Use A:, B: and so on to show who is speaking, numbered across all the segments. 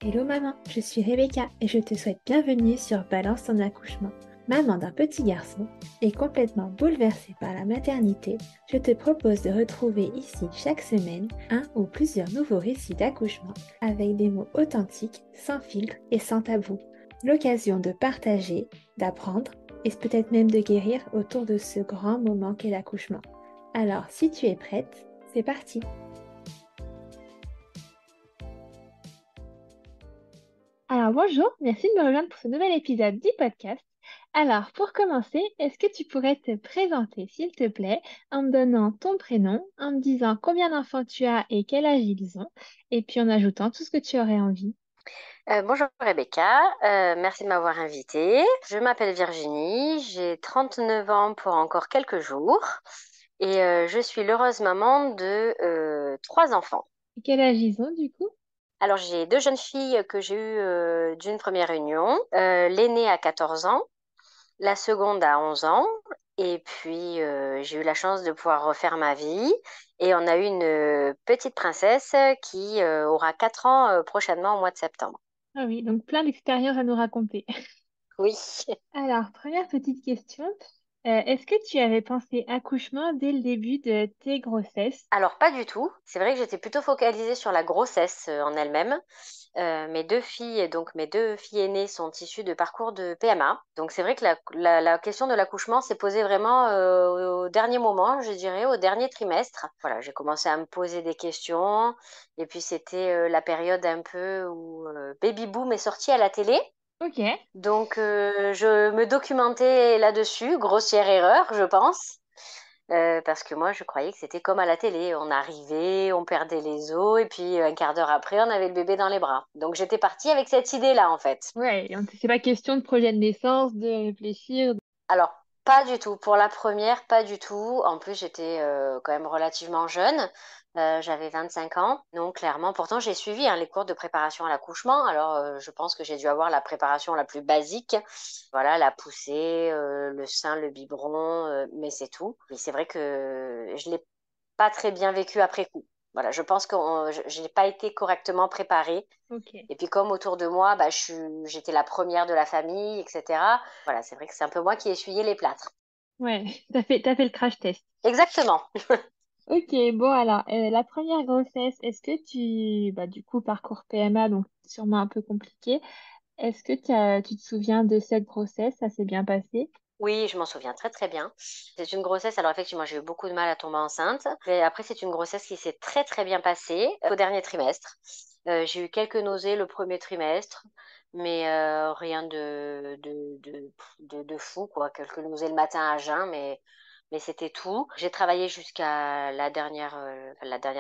A: Hello maman, je suis Rebecca et je te souhaite bienvenue sur Balance ton accouchement. Maman d'un petit garçon et complètement bouleversée par la maternité, je te propose de retrouver ici chaque semaine un ou plusieurs nouveaux récits d'accouchement avec des mots authentiques, sans filtre et sans tabou. L'occasion de partager, d'apprendre et peut-être même de guérir autour de ce grand moment qu'est l'accouchement. Alors si tu es prête, c'est parti! Alors bonjour, merci de me rejoindre pour ce nouvel épisode du podcast. Alors pour commencer, est-ce que tu pourrais te présenter s'il te plaît en me donnant ton prénom, en me disant combien d'enfants tu as et quel âge ils ont, et puis en ajoutant tout ce que tu aurais envie.
B: Bonjour Rebecca, merci de m'avoir invitée. Je m'appelle Virginie, j'ai 39 ans pour encore quelques jours et je suis l'heureuse maman de trois enfants.
A: Et quel âge ils ont du coup?
B: Alors j'ai deux jeunes filles que j'ai eues d'une première union. L'aînée a 14 ans, la seconde a 11 ans et puis j'ai eu la chance de pouvoir refaire ma vie et on a eu une petite princesse qui aura 4 ans prochainement au mois de septembre.
A: Ah oui, donc plein d'expériences à nous raconter.
B: Oui.
A: Alors, première petite question, est-ce que tu avais pensé accouchement dès le début de tes grossesses?
B: Alors, pas du tout. C'est vrai que j'étais plutôt focalisée sur la grossesse en elle-même. Mes deux filles, donc mes deux filles aînées, sont issues de parcours de PMA. Donc, c'est vrai que la question de l'accouchement s'est posée vraiment au dernier moment, je dirais, au dernier trimestre. Voilà, j'ai commencé à me poser des questions. Et puis, c'était la période un peu où Baby Boom est sorti à la télé.
A: Ok.
B: Donc, je me documentais là-dessus. Grossière erreur, je pense. Parce que moi, je croyais que c'était comme à la télé. On arrivait, on perdait les os, et puis un quart d'heure après, on avait le bébé dans les bras. Donc j'étais partie avec cette idée-là, en fait.
A: Ouais, c'est pas question de projet de naissance, de réfléchir.
B: Alors, pas du tout. Pour la première, pas du tout. En plus, j'étais quand même relativement jeune. J'avais 25 ans. Donc, clairement, pourtant, j'ai suivi les cours de préparation à l'accouchement. Alors, je pense que j'ai dû avoir la préparation la plus basique. Voilà, la poussée, le sein, le biberon, mais c'est tout. Mais c'est vrai que je l'ai pas très bien vécu après coup. Voilà, je pense que je n'ai pas été correctement préparée.
A: Ok.
B: Et puis comme autour de moi, bah, j'étais la première de la famille, etc. Voilà, c'est vrai que c'est un peu moi qui ai essuyé les plâtres.
A: Ouais, t'as fait le crash test.
B: Exactement.
A: Ok, bon alors, la première grossesse, est-ce que bah du coup, parcours PMA, donc sûrement un peu compliqué. Est-ce que tu te souviens de cette grossesse? Ça s'est bien passé?
B: Oui, je m'en souviens très très bien. C'est une grossesse, alors effectivement, j'ai eu beaucoup de mal à tomber enceinte. Mais après, c'est une grossesse qui s'est très très bien passée au dernier trimestre. J'ai eu quelques nausées le premier trimestre, mais rien de fou, quoi. Quelques nausées le matin à jeun, mais c'était tout. J'ai travaillé jusqu'à la dernière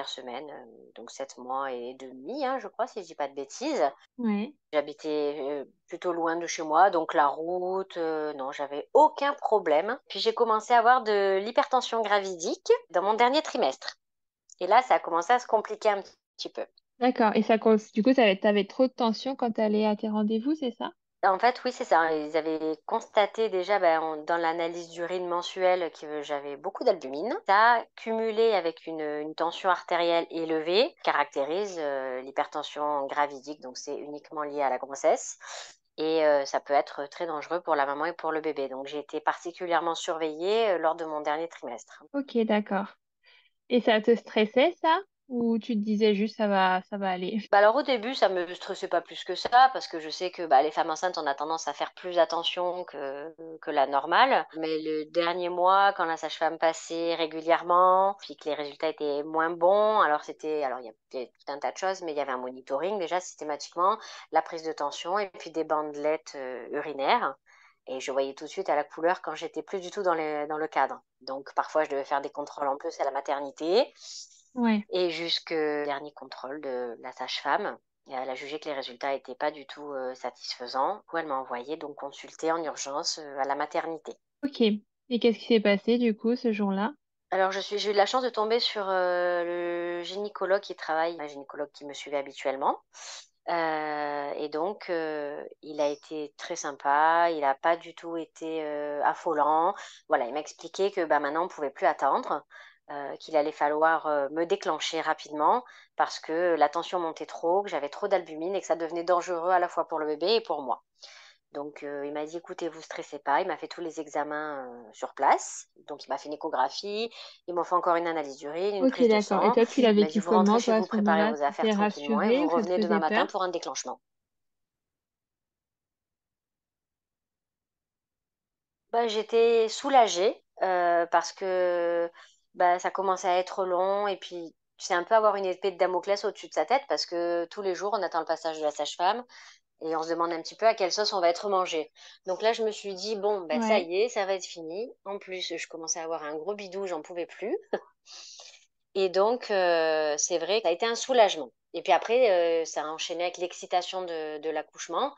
B: semaine, donc 7 mois et demi, hein, je crois, si je dis pas de bêtises.
A: Ouais.
B: J'habitais plutôt loin de chez moi, donc la route, non, j'avais aucun problème. Puis j'ai commencé à avoir de l'hypertension gravidique dans mon dernier trimestre. Et là, ça a commencé à se compliquer un petit peu.
A: D'accord. Et du coup, t'avais trop de tension quand t'allais à tes rendez-vous, c'est ça?
B: En fait, oui, c'est ça. Ils avaient constaté déjà dans l'analyse d'urine mensuelle que j'avais beaucoup d'albumine. Ça, cumulé avec une tension artérielle élevée, caractérise l'hypertension gravidique, donc c'est uniquement lié à la grossesse. Et ça peut être très dangereux pour la maman et pour le bébé. Donc j'ai été particulièrement surveillée lors de mon dernier trimestre.
A: Ok, d'accord. Et ça te stressait, ça? Ou tu te disais juste ça va aller?
B: Bah alors au début, ça me stressait pas plus que ça parce que je sais que bah, les femmes enceintes, on a tendance à faire plus attention que la normale. Mais le dernier mois, quand la sage-femme passait régulièrement, puis que les résultats étaient moins bons, alors il y avait tout un tas de choses, mais il y avait un monitoring déjà systématiquement, la prise de tension et puis des bandelettes urinaires. Et je voyais tout de suite à la couleur quand j'étais plus du tout dans le cadre. Donc parfois, je devais faire des contrôles en plus à la maternité.
A: Ouais.
B: Et jusqu'au dernier contrôle de la sage-femme. Et elle a jugé que les résultats n'étaient pas du tout satisfaisants. Du coup, elle m'a envoyé donc consulter en urgence à la maternité.
A: Ok. Et qu'est-ce qui s'est passé, du coup, ce jour-là?
B: Alors, j'ai eu de la chance de tomber sur le gynécologue qui travaille, un gynécologue qui me suivait habituellement. Et donc, il a été très sympa, il n'a pas du tout été affolant. Voilà, il m'a expliqué que bah, maintenant, on ne pouvait plus attendre. qu'il allait falloir me déclencher rapidement parce que la tension montait trop, que j'avais trop d'albumine et que ça devenait dangereux à la fois pour le bébé et pour moi. Donc, il m'a dit, écoutez, vous stressez pas. Il m'a fait tous les examens sur place. Donc, il m'a fait une échographie. Ils m'ont fait encore une analyse d'urine, une
A: Ok,
B: prise de
A: d'accord. Et
B: sang.
A: toi, tu l'as
B: Il m'a dit,
A: vécu
B: vous rentrez
A: comment,
B: chez
A: toi, à
B: vous,
A: ce
B: préparez
A: moment-là?
B: vos affaires
A: T'étais
B: tranquillement et
A: rassurée
B: vous
A: ou ça te
B: revenez demain
A: faisait
B: matin
A: peur?
B: pour un déclenchement. Bah, j'étais soulagée parce que bah, ça commençait à être long et puis c'est un peu avoir une épée de Damoclès au-dessus de sa tête parce que tous les jours on attend le passage de la sage-femme et on se demande un petit peu à quelle sauce on va être mangé. Donc là je me suis dit bon ben ça
A: Ouais,
B: y est, ça va être fini. En plus je commençais à avoir un gros bidou, j'en pouvais plus. Et donc c'est vrai que ça a été un soulagement. Et puis après ça a enchaîné avec l'excitation de l'accouchement.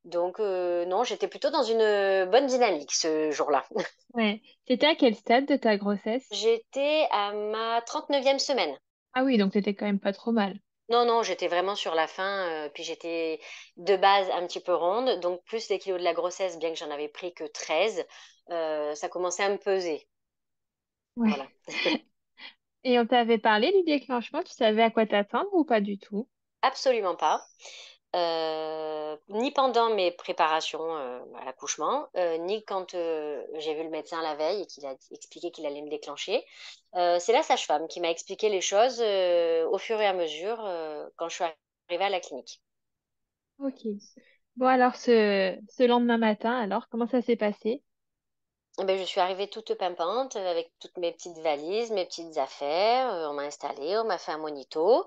B: Donc non, j'étais plutôt dans une bonne dynamique ce jour-là.
A: ouais. T'étais à quel stade de ta grossesse?
B: J'étais à ma 39e semaine.
A: Ah oui, donc t'étais quand même pas trop mal.
B: Non, non, j'étais vraiment sur la fin. Puis j'étais de base un petit peu ronde. Donc plus les kilos de la grossesse, bien que j'en avais pris que 13, ça commençait à me peser.
A: Ouais.
B: Voilà.
A: Et on t'avait parlé du déclenchement, tu savais à quoi t'attendre ou pas du tout?
B: Absolument pas. Ni pendant mes préparations à l'accouchement, ni quand j'ai vu le médecin la veille et qu'il a expliqué qu'il allait me déclencher. C'est la sage-femme qui m'a expliqué les choses au fur et à mesure quand je suis arrivée à la clinique.
A: Ok. Bon, alors ce lendemain matin, alors, comment ça s'est passé?
B: Eh ben, je suis arrivée toute pimpante avec toutes mes petites valises, mes petites affaires. On m'a installée, on m'a fait un monito.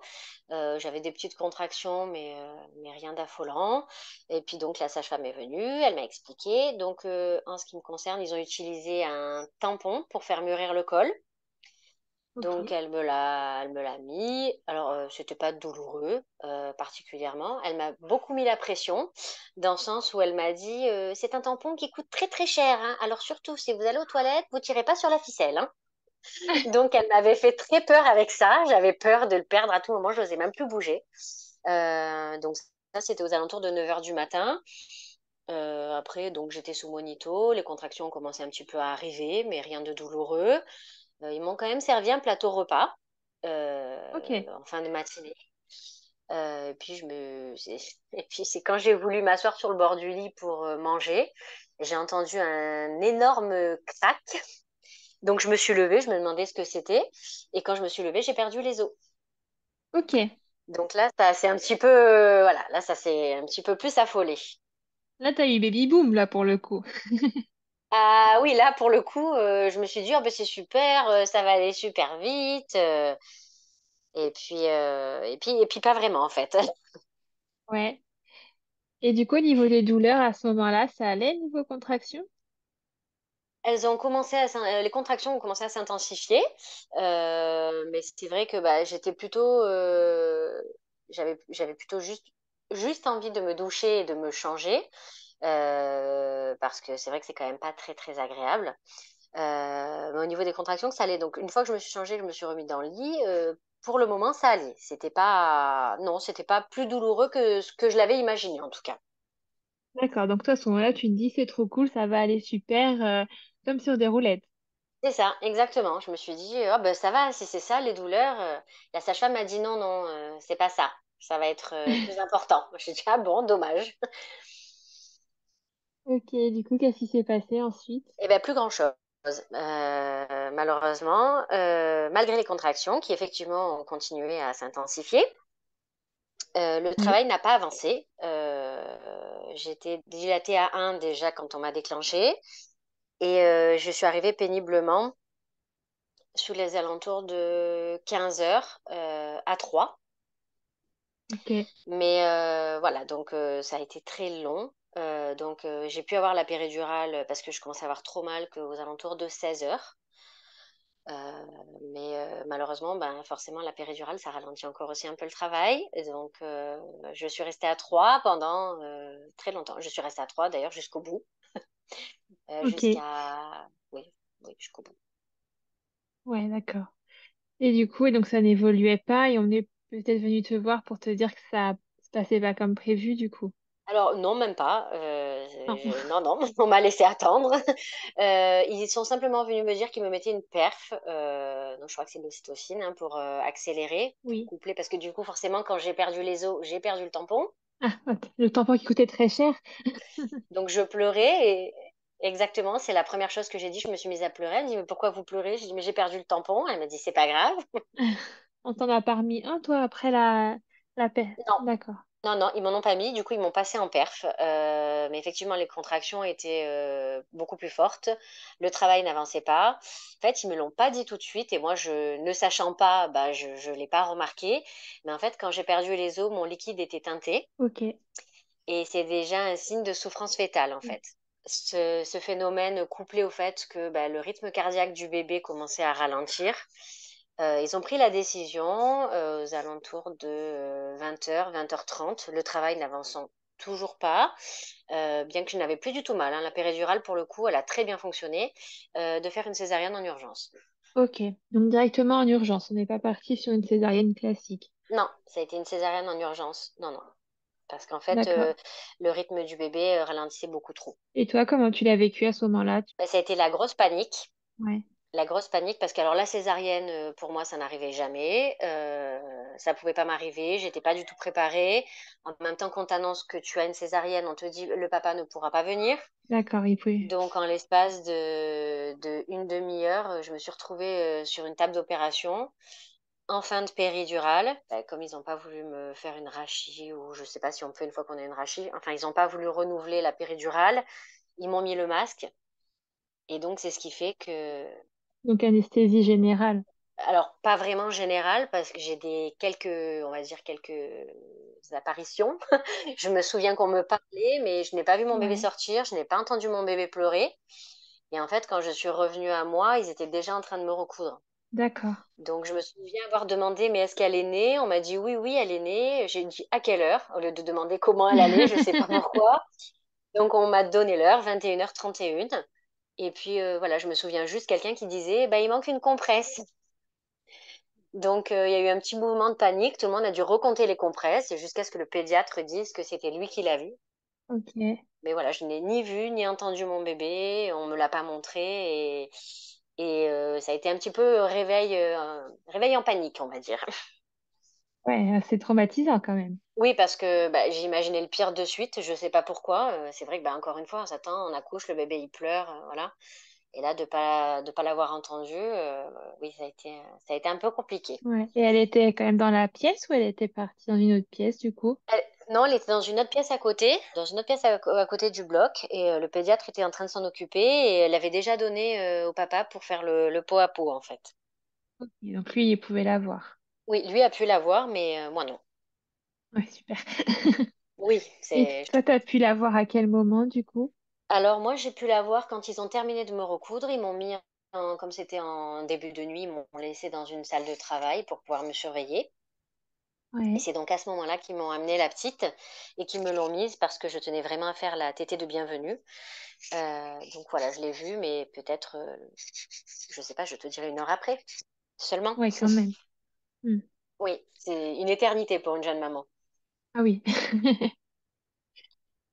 B: J'avais des petites contractions, mais rien d'affolant. Et puis donc la sage-femme est venue, elle m'a expliqué. Donc en ce qui me concerne, ils ont utilisé un tampon pour faire mûrir le col.
A: Ok.
B: Donc elle me l'a mis. Alors c'était pas douloureux particulièrement. Elle m'a beaucoup mis la pression dans le sens où elle m'a dit c'est un tampon qui coûte très très cher, hein. Alors surtout si vous allez aux toilettes, vous tirez pas sur la ficelle, hein. Donc elle m'avait fait très peur avec ça. J'avais peur de le perdre à tout moment. Je n'osais même plus bouger. Donc ça c'était aux alentours de 9 heures du matin. Après donc j'étais sous monito. Les contractions ont commencé un petit peu à arriver, mais rien de douloureux. Ils m'ont quand même servi un plateau repas
A: Ok.
B: en fin de matinée. Et puis et puis c'est quand j'ai voulu m'asseoir sur le bord du lit pour manger, j'ai entendu un énorme crac. Donc je me suis levée, je me demandais ce que c'était. Et quand je me suis levée, j'ai perdu les os.
A: Ok.
B: Donc là, ça c'est un petit peu, voilà, là ça s'est un petit peu plus affolé.
A: Là, t'as eu baby boom, là, pour le coup.
B: Ah oui, là pour le coup, je me suis dit, oh, ben, c'est super, ça va aller super vite. Et puis pas vraiment en fait.
A: Ouais. Et du coup, au niveau des douleurs, à ce moment-là, ça allait, niveau contraction?
B: Les contractions ont commencé à s'intensifier, mais c'est vrai que bah, j'avais plutôt juste envie de me doucher et de me changer, parce que c'est vrai que c'est quand même pas très très agréable. Mais au niveau des contractions, ça allait. Donc une fois que je me suis changée, je me suis remise dans le lit. Pour le moment, ça allait. Non, c'était pas plus douloureux que ce que je l'avais imaginé en tout cas.
A: D'accord. Donc, toi, à ce moment-là, tu te dis, c'est trop cool, ça va aller super, comme sur des roulettes.
B: C'est ça, exactement. Je me suis dit, oh, ben, ça va, si c'est ça, les douleurs. La sage-femme m'a dit non, non, c'est pas ça. Ça va être plus important. J'ai dit, ah bon, dommage.
A: Ok. Du coup, qu'est-ce qui s'est passé ensuite?
B: Eh bien, plus grand-chose. Malheureusement, malgré les contractions qui effectivement ont continué à s'intensifier, le
A: Oui.
B: travail n'a pas avancé. J'étais dilatée à 1 déjà quand on m'a déclenchée et je suis arrivée péniblement sous les alentours de 15 heures à 3.
A: Ok.
B: Mais voilà, donc ça a été très long. Donc j'ai pu avoir la péridurale parce que je commençais à avoir trop mal qu'aux alentours de 16 heures. Mais malheureusement, ben, forcément, la péridurale, ça ralentit encore aussi un peu le travail. Et donc, je suis restée à 3 pendant très longtemps. Je suis restée à 3 d'ailleurs jusqu'au bout.
A: Ok.
B: Oui, oui, jusqu'au bout.
A: Ouais, d'accord. Et du coup, et donc ça n'évoluait pas et on est peut-être venu te voir pour te dire que ça se passait pas comme prévu, du coup.
B: Alors, non, même pas.
A: Non.
B: Non, non, on m'a laissé attendre. Ils sont simplement venus me dire qu'ils me mettaient une perf, donc je crois que c'est de l'ocytocine, hein, pour accélérer, pour
A: Oui.
B: coupler, parce que du coup, forcément, quand j'ai perdu les os, j'ai perdu le tampon.
A: Ah, ok. Le tampon qui coûtait très cher.
B: Donc je pleurais et exactement, c'est la première chose que j'ai dit. Je me suis mise à pleurer. Elle me dit, mais pourquoi vous pleurez? J'ai dit, mais j'ai perdu le tampon. Elle m'a dit, c'est pas grave.
A: On t'en a pas remis un, toi, après la paix.
B: Non,
A: D'accord.
B: non, non, ils m'en ont pas mis. Du coup, ils m'ont passé en perf. Mais effectivement, les contractions étaient beaucoup plus fortes. Le travail n'avançait pas. En fait, ils me l'ont pas dit tout de suite. Et moi, je ne sachant pas, bah, je l'ai pas remarqué. Mais en fait, quand j'ai perdu les os, mon liquide était teinté.
A: Ok.
B: Et c'est déjà un signe de souffrance fétale, en fait. Ce phénomène couplé au fait que bah, le rythme cardiaque du bébé commençait à ralentir, ils ont pris la décision aux alentours de 20h, 20h30, le travail n'avançant toujours pas, bien que je n'avais plus du tout mal, hein. La péridurale, pour le coup, elle a très bien fonctionné, de faire une césarienne en urgence.
A: Ok. Donc directement en urgence. On n'est pas parti sur une césarienne classique.
B: Non, ça a été une césarienne en urgence. Non, non. Parce qu'en fait,
A: D'accord.
B: le rythme du bébé ralentissait beaucoup trop.
A: Et toi, comment tu l'as vécu à ce moment-là?
B: Bah, ça a été la grosse panique.
A: Ouais.
B: La grosse panique, parce que alors la césarienne, pour moi, ça n'arrivait jamais. Ça pouvait pas m'arriver. J'étais pas du tout préparée. En même temps qu'on t'annonce que tu as une césarienne, on te dit le papa ne pourra pas venir.
A: D'accord, il pouvait.
B: Donc, en l'espace de une demi-heure, je me suis retrouvée sur une table d'opération en fin de péridurale. Bah, comme ils n'ont pas voulu me faire une rachie, ou je sais pas si on me fait une fois qu'on a une rachie. Enfin, ils n'ont pas voulu renouveler la péridurale. Ils m'ont mis le masque. Et donc, c'est ce qui fait que
A: Donc anesthésie générale.
B: alors, pas vraiment général, parce que j'ai on va dire, quelques apparitions. Je me souviens qu'on me parlait, mais je n'ai pas vu mon bébé
A: Ouais.
B: sortir, je n'ai pas entendu mon bébé pleurer. Et en fait, quand je suis revenue à moi, ils étaient déjà en train de me recoudre.
A: D'accord.
B: Donc, je me souviens avoir demandé, mais est-ce qu'elle est née? On m'a dit oui, oui, elle est née. J'ai dit à quelle heure, au lieu de demander comment elle allait, je ne sais pas pourquoi. Donc, on m'a donné l'heure, 21h31. Et une. Et puis, voilà, je me souviens juste quelqu'un qui disait, bah, il manque une compresse. Donc, il y a eu un petit mouvement de panique. Tout le monde a dû recompter les compresses jusqu'à ce que le pédiatre dise que c'était lui qui l'a vu.
A: Ok.
B: Mais voilà, je n'ai ni vu ni entendu mon bébé. On me l'a pas montré et ça a été un petit peu réveil en panique, on va dire.
A: Ouais, c'est traumatisant quand même.
B: Oui, parce que bah, j'imaginais le pire de suite. Je sais pas pourquoi. C'est vrai que bah, encore une fois, on s'attend, on accouche, le bébé il pleure, voilà. Et là, de pas l'avoir entendu, oui, ça a été un peu compliqué.
A: Ouais. Et elle était quand même dans la pièce ou elle était partie dans une autre pièce du coup?
B: Non, elle était dans une autre pièce à côté, dans une autre pièce à côté du bloc, et le pédiatre était en train de s'en occuper, et elle avait déjà donné au papa pour faire le pot à pot, en fait.
A: Ok. Donc lui, il pouvait la voir.
B: Oui, lui a pu l'avoir, mais moi non.
A: Ouais, super.
B: Oui,
A: Et
B: c'est.
A: toi, t'as pu la voir à quel moment du coup?
B: Alors moi, j'ai pu l'avoir quand ils ont terminé de me recoudre. Ils m'ont mis, comme c'était en début de nuit, ils m'ont laissé dans une salle de travail pour pouvoir me surveiller. Et
A: Ouais.
B: c'est donc à ce moment-là qu'ils m'ont amené la petite et qu'ils me l'ont mise parce que je tenais vraiment à faire la tétée de bienvenue. Donc voilà, je l'ai vue, mais peut-être, je sais pas, je te dirai une heure après seulement.
A: Ouais, quand même. Hmm.
B: Oui, c'est une éternité pour une jeune maman.
A: Ah oui.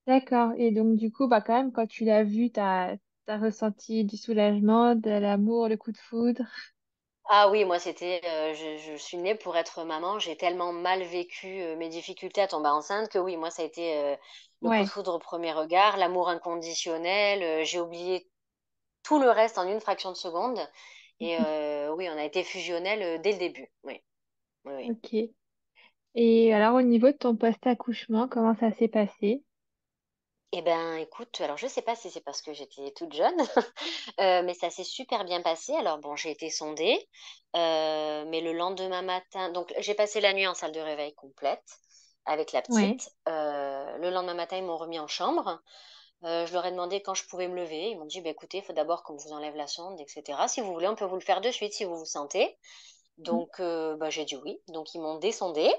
A: D'accord. Et donc du coup, bah quand même, quand tu l'as vue, t'as ressenti du soulagement, de l'amour, le coup de foudre.
B: Ah oui, moi c'était, je suis née pour être maman. J'ai tellement mal vécu mes difficultés à tomber enceinte que oui, moi ça a été le coup de
A: Ouais.
B: foudre au premier regard, l'amour inconditionnel. J'ai oublié tout le reste en une fraction de seconde. Et oui, on a été fusionnels dès le début. Oui, oui, oui.
A: Ok. Et alors au niveau de ton post-accouchement, comment ça s'est passé?
B: Eh ben, écoute, alors je sais pas si c'est parce que j'étais toute jeune, mais ça s'est super bien passé. Alors bon, j'ai été sondée, mais le lendemain matin, donc j'ai passé la nuit en salle de réveil complète avec la
A: Ouais.
B: petite. Le lendemain matin, ils m'ont remis en chambre. Je leur ai demandé quand je pouvais me lever. Ils m'ont dit, bah, écoutez, il faut d'abord qu'on vous enlève la sonde, etc. Si vous voulez, on peut vous le faire de suite si vous vous sentez. Donc, bah, j'ai dit oui. Donc, ils m'ont descendée.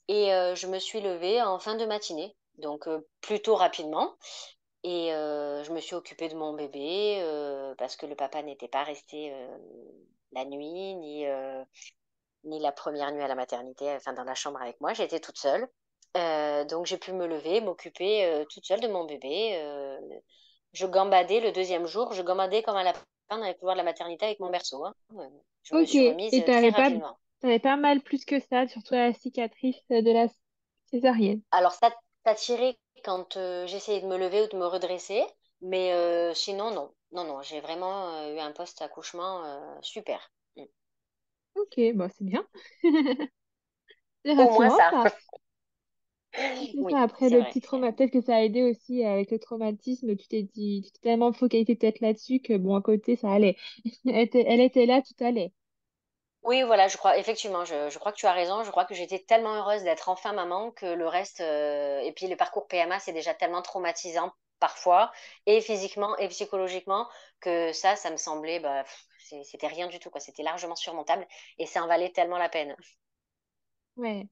B: Et je me suis levée en fin de matinée, donc plutôt rapidement. Et je me suis occupée de mon bébé parce que le papa n'était pas resté la nuit, ni la première nuit à la maternité, enfin dans la chambre avec moi. J'étais toute seule. Donc j'ai pu me lever, m'occuper toute seule de mon bébé. Je gambadais le deuxième jour, je gambadais comme un lapin dans les couloirs de la maternité avec mon berceau, hein. Je me
A: Ok.
B: suis remise
A: Et
B: très rapidement.
A: t'avais pas mal plus que ça, surtout à la cicatrice de la césarienne.
B: Alors ça tirait quand j'essayais de me lever ou de me redresser, mais sinon non. Non, non, j'ai vraiment eu un post-accouchement super. Mm.
A: Ok, bon, c'est bien. C'est
B: Au moins
A: rassurant,
B: ça.
A: ça. C'est ça,
B: Oui,
A: après
B: c'est
A: le
B: vrai.
A: petit trauma, peut-être que ça a aidé aussi avec le traumatisme. Tu t'es tellement focalisé peut-être là-dessus que, bon, à côté, ça allait. Elle était là, tout allait.
B: Oui, voilà, je crois, effectivement, je crois que tu as raison. Je crois que j'étais tellement heureuse d'être enfin maman que le reste, et puis le parcours PMA, c'est déjà tellement traumatisant parfois, et physiquement et psychologiquement, que ça me semblait, bah, c'était rien du tout, quoi. C'était largement surmontable et ça en valait tellement la peine.
A: Ouais.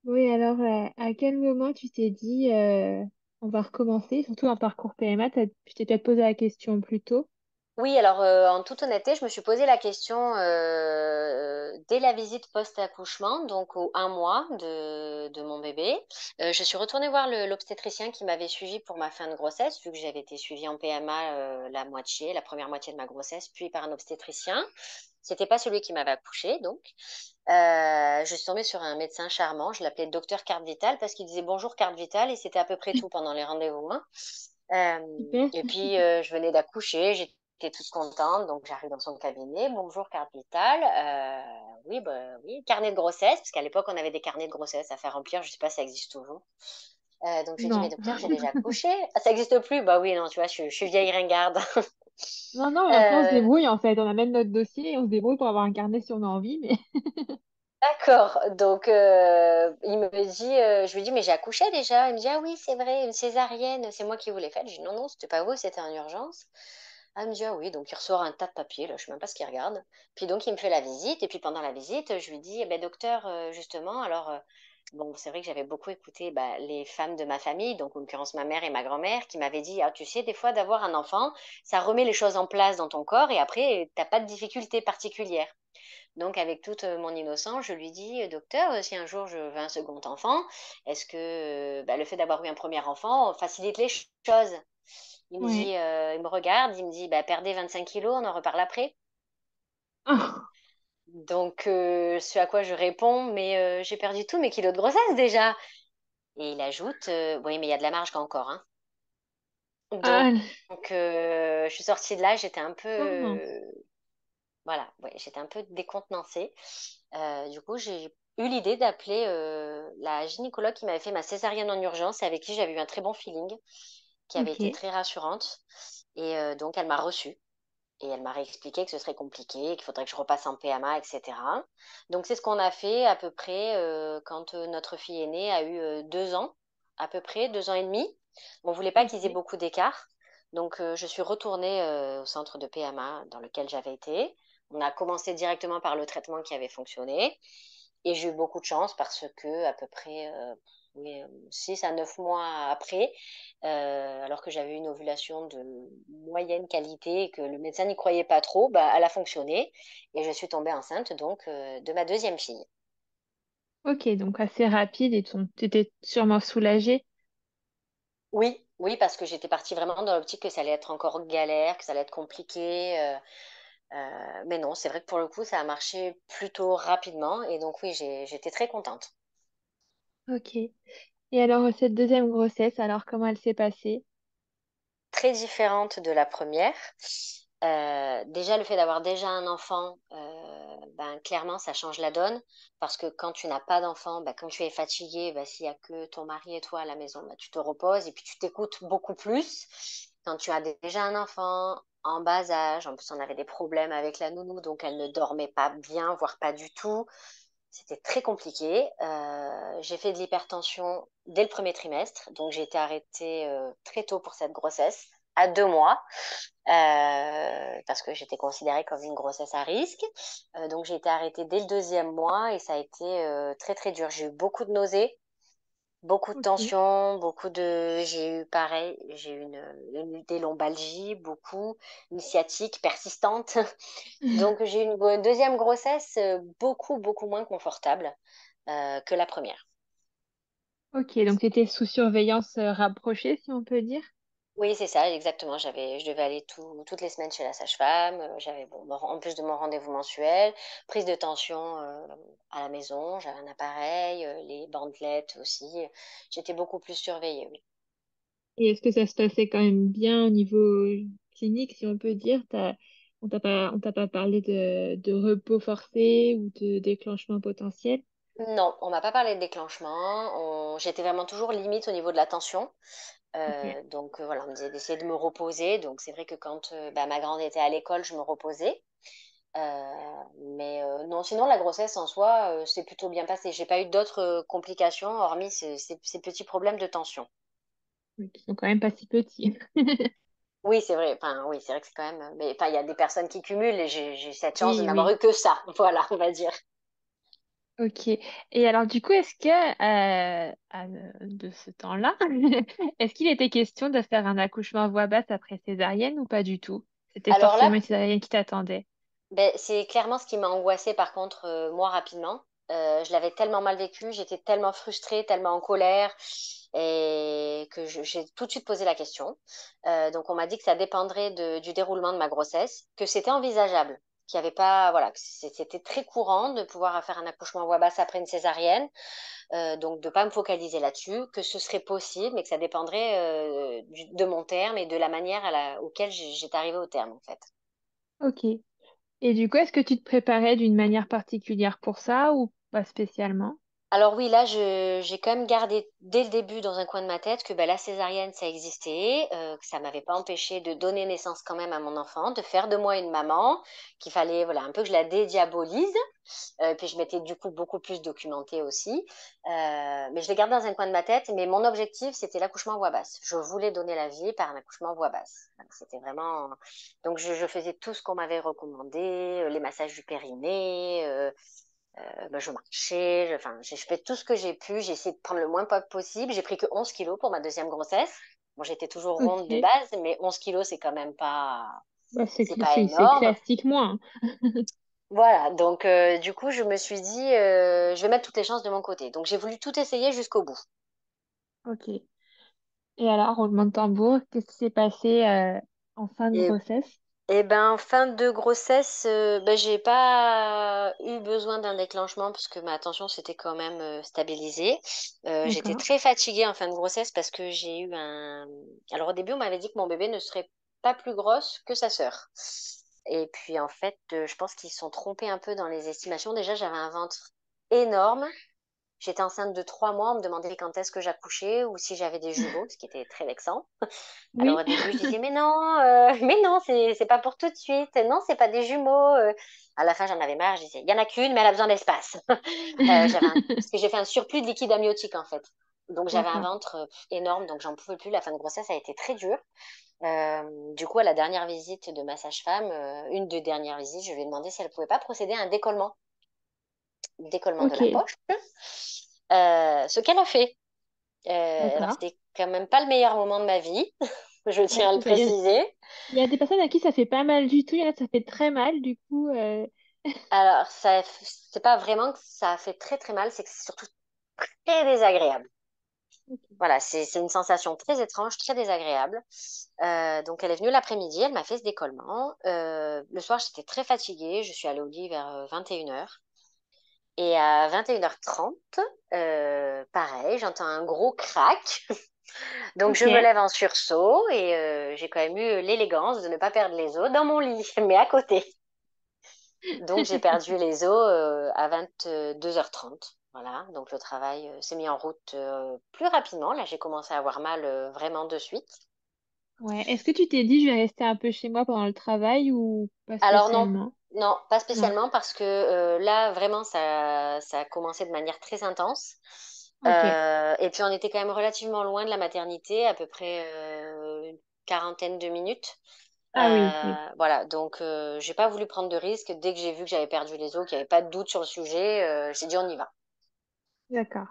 A: Oui, alors, à quel moment tu t'es dit, on va recommencer, surtout un parcours PMA, tu t'es peut-être posé la question plus tôt.
B: Oui, alors en toute honnêteté, je me suis posé la question dès la visite post-accouchement, donc au 1 mois de mon bébé. Je suis retournée voir l'obstétricien qui m'avait suivi pour ma fin de grossesse, vu que j'avais été suivie en PMA la première moitié de ma grossesse, puis par un obstétricien. C'était pas celui qui m'avait accouchée, donc. Je suis tombée sur un médecin charmant, je l'appelais docteur carte vitale parce qu'il disait bonjour carte vitale et c'était à peu près tout pendant les rendez-vous, hein.
A: Super.
B: Et puis, je venais d'accoucher, j'étais toute contente, donc j'arrive dans son cabinet. Bonjour, carte vitale. Oui, bah, oui, carnet de grossesse, parce qu'à l'époque, on avait des carnets de grossesse à faire remplir. Je ne sais pas si ça existe toujours. Donc, je lui dis, mais
A: Non.
B: docteur, j'ai déjà accouché. Ah, ça n'existe plus? Bah oui, non, tu vois, je suis vieille ringarde.
A: Non, non, maintenant on se
B: Euh,
A: débrouille en fait. On amène notre dossier et on se débrouille pour avoir un carnet si on a envie. Mais
B: d'accord. Donc, il me dit, je lui dis, mais j'ai accouché déjà. Il me dit, ah oui, c'est vrai, une césarienne, c'est moi qui vous l'ai faite. Je dis, non, non, c'était pas vous, c'était en urgence. Ah, il me dit, ah oui, donc il ressort un tas de papiers, là, je sais même pas ce qu'il regarde. Puis donc, il me fait la visite, et puis pendant la visite, je lui dis, eh ben, docteur, justement, alors, bon, c'est vrai que j'avais beaucoup écouté bah, les femmes de ma famille, donc en l'occurrence ma mère et ma grand-mère, qui m'avaient dit, ah, tu sais, des fois, d'avoir un enfant, ça remet les choses en place dans ton corps, et après, t'as pas de difficultés particulières. Donc, avec toute mon innocence, je lui dis, docteur, si un jour je veux un second enfant, est-ce que bah, le fait d'avoir eu un premier enfant facilite les choses? Il me
A: ouais.
B: dit, il me regarde, il me dit, bah, perdez 25 kilos, on en reparle après.
A: Ah,
B: Donc, ce à quoi je réponds, mais j'ai perdu tous mes kilos de grossesse déjà. Et il ajoute, oui, mais il y a de la marge encore, hein. Donc,
A: ah,
B: je suis sortie de là, j'étais un peu,
A: ah, mince.
B: voilà, ouais, j'étais un peu décontenancée. Du coup, j'ai eu l'idée d'appeler la gynécologue qui m'avait fait ma césarienne en urgence et avec qui j'avais eu un très bon feeling, qui avait été
A: Ok.
B: très rassurante. Et donc, elle m'a reçue. Et elle m'a réexpliqué que ce serait compliqué, qu'il faudrait que je repasse en PMA, etc. Donc, c'est ce qu'on a fait à peu près quand notre fille aînée a eu 2 ans, à peu près, 2 ans et demi. On ne voulait pas qu'ils aient
A: Ok.
B: beaucoup d'écart. Donc, je suis retournée au centre de PMA dans lequel j'avais été. On a commencé directement par le traitement qui avait fonctionné. Et j'ai eu beaucoup de chance parce que à peu près oui, 6 à 9 mois après, alors que j'avais eu une ovulation de moyenne qualité et que le médecin n'y croyait pas trop, bah, elle a fonctionné et je suis tombée enceinte donc de ma deuxième fille.
A: Ok, donc assez rapide et t'étais sûrement soulagée.
B: Oui, oui, parce que j'étais partie vraiment dans l'optique que ça allait être encore galère, que ça allait être compliqué. Mais non, c'est vrai que pour le coup, ça a marché plutôt rapidement et donc oui, j'étais très contente.
A: Ok. Et alors, cette deuxième grossesse, alors comment elle s'est passée?
B: Très différente de la première. Déjà, le fait d'avoir déjà un enfant, ben, clairement, ça change la donne. Parce que quand tu n'as pas d'enfant, ben, quand tu es fatigué, ben, s'il n'y a que ton mari et toi à la maison, ben, tu te reposes et puis tu t'écoutes beaucoup plus. Quand tu as déjà un enfant en bas âge, en plus on avait des problèmes avec la nounou, donc elle ne dormait pas bien, voire pas du tout. C'était très compliqué. J'ai fait de l'hypertension dès le premier trimestre, donc j'ai été arrêtée très tôt pour cette grossesse, à 2 mois, parce que j'étais considérée comme une grossesse à risque. Donc j'ai été arrêtée dès le deuxième mois et ça a été très très dur. J'ai eu beaucoup de nausées, beaucoup de
A: Ok.
B: tensions, j'ai eu pareil, des lombalgies, beaucoup, une sciatique persistante. Donc, j'ai eu une deuxième grossesse beaucoup, beaucoup moins confortable que la première.
A: Ok, donc tu étais sous surveillance rapprochée, si on peut dire.
B: Oui, c'est ça, exactement. Je devais aller toutes les semaines chez la sage-femme. J'avais, bon, en plus de mon rendez-vous mensuel, prise de tension à la maison. J'avais un appareil, les bandelettes aussi. J'étais beaucoup plus surveillée, oui.
A: Et est-ce que ça se passait quand même bien au niveau clinique, si on peut dire? On t'a pas parlé de repos forcé ou de déclenchement potentiel?
B: Non, on m'a pas parlé de déclenchement. J'étais vraiment toujours limite au niveau de la tension.
A: Ok.
B: Donc voilà, on me disait d'essayer de me reposer. Donc c'est vrai que quand bah, ma grande était à l'école, je me reposais. Mais non, sinon la grossesse en soi, c'est plutôt bien passé. J'ai pas eu d'autres complications hormis ces petits problèmes de tension.
A: Oui, qui sont quand même pas si petits.
B: Oui, c'est vrai. Enfin, oui, c'est vrai que c'est quand même. Mais enfin, il y a des personnes qui cumulent et j'ai cette chance de
A: Oui,
B: n'avoir
A: oui.
B: eu que ça. Voilà, on va dire.
A: Ok. Et alors, du coup, est-ce que de ce temps-là, est-ce qu'il était question de faire un accouchement à voix basse après césarienne ou pas du tout? C'était
B: Alors
A: forcément
B: là,
A: une césarienne qui t'attendait.
B: ben, c'est clairement ce qui m'a angoissée par contre moi rapidement. Je l'avais tellement mal vécu, j'étais tellement frustrée, tellement en colère et que j'ai tout de suite posé la question. Donc on m'a dit que ça dépendrait du déroulement de ma grossesse, que c'était envisageable, qu'il y avait pas, voilà, que c'était très courant de pouvoir faire un accouchement à voix basse après une césarienne, donc de pas me focaliser là-dessus, que ce serait possible, mais que ça dépendrait de mon terme et de la manière auquel j'étais arrivée au terme en fait.
A: Ok. Et du coup, est-ce que tu te préparais d'une manière particulière pour ça ou pas spécialement?
B: Alors oui, là, j'ai quand même gardé dès le début dans un coin de ma tête que ben, la césarienne, ça existait, que ça m'avait pas empêché de donner naissance quand même à mon enfant, de faire de moi une maman, qu'il fallait voilà un peu que je la dédiabolise. Puis je m'étais du coup beaucoup plus documentée aussi. Mais je l'ai gardé dans un coin de ma tête. Mais mon objectif, c'était l'accouchement voix basse. Je voulais donner la vie par un accouchement voix basse. Donc, c'était vraiment. Donc je faisais tout ce qu'on m'avait recommandé, les massages du périnée. Ben, je marchais, enfin, j'ai fait tout ce que j'ai pu. J'ai essayé de prendre le moins de possible. J'ai pris que 11 kilos pour ma deuxième grossesse. Bon, j'étais toujours ronde de
A: Ok.
B: base, mais 11 kilos, c'est quand même pas,
A: Bah,
B: c'est pas
A: c'est
B: énorme.
A: classique moins.
B: Voilà, donc du coup, je me suis dit, je vais mettre toutes les chances de mon côté. Donc, j'ai voulu tout essayer jusqu'au bout.
A: Ok. Et alors, roulement de tambour, qu'est-ce qui s'est passé en fin de
B: Et,
A: grossesse?
B: et ben, fin de grossesse, ben, j'ai pas eu besoin d'un déclenchement parce que ma tension s'était quand même stabilisée. J'étais
A: D'accord.
B: très fatiguée en fin de grossesse parce que j'ai eu un. Alors, au début, on m'avait dit que mon bébé ne serait pas plus grosse que sa sœur. Et puis, en fait, je pense qu'ils se sont trompés un peu dans les estimations. Déjà, j'avais un ventre énorme. J'étais enceinte de 3 mois, on me demandait quand est-ce que j'accouchais ou si j'avais des jumeaux, ce qui était très vexant. Alors
A: Oui.
B: au début, je disais mais non, c'est pas pour tout de suite. Non, c'est pas des jumeaux. À la fin, j'en avais marre. Je disais, il y en a qu'une, mais elle a besoin d'espace. Parce que j'ai fait un surplus de liquide amniotique en fait. Donc j'avais un
A: D'accord.
B: ventre énorme, donc j'en pouvais plus. La fin de grossesse a été très dure. Du coup, à la dernière visite de ma sage-femme, une des dernières visites, je lui ai demandé si elle pouvait pas procéder à un décollement de
A: Ok.
B: la poche. Ce qu'elle a fait. Alors,
A: D'accord.
B: c'était quand même pas le meilleur moment de ma vie, je
A: Ouais,
B: tiens à le
A: c'est ça.
B: préciser.
A: Il y a des personnes à qui ça fait pas mal du tout, il y en a ça fait très mal, du coup.
B: Alors, c'est pas vraiment que ça a fait très très mal, c'est que c'est surtout très désagréable.
A: Ok.
B: Voilà, c'est une sensation très étrange, très désagréable. Donc, elle est venue l'après-midi, elle m'a fait ce décollement. Le soir, j'étais très fatiguée, je suis allée au lit vers 21h. Et à 21h30, pareil, j'entends un gros crack. Donc je
A: Ok.
B: me lève en sursaut et j'ai quand même eu l'élégance de ne pas perdre les os dans mon lit, mais à côté. Donc j'ai perdu les os à 22h30. Voilà, donc le travail s'est mis en route plus rapidement. Là, j'ai commencé à avoir mal vraiment de suite.
A: Ouais. Est-ce que tu t'es dit, je vais rester un peu chez moi pendant le travail ou pas
B: Alors non,
A: spécialement?
B: non, pas
A: Non.
B: spécialement parce que là, vraiment, ça a commencé de manière très intense.
A: Ok.
B: Et puis on était quand même relativement loin de la maternité, à peu près une quarantaine de minutes.
A: Ah oui, oui.
B: Voilà, donc j'ai pas voulu prendre de risques. Dès que j'ai vu que j'avais perdu les os, qu'il n'y avait pas de doute sur le sujet, j'ai dit on y va.
A: D'accord.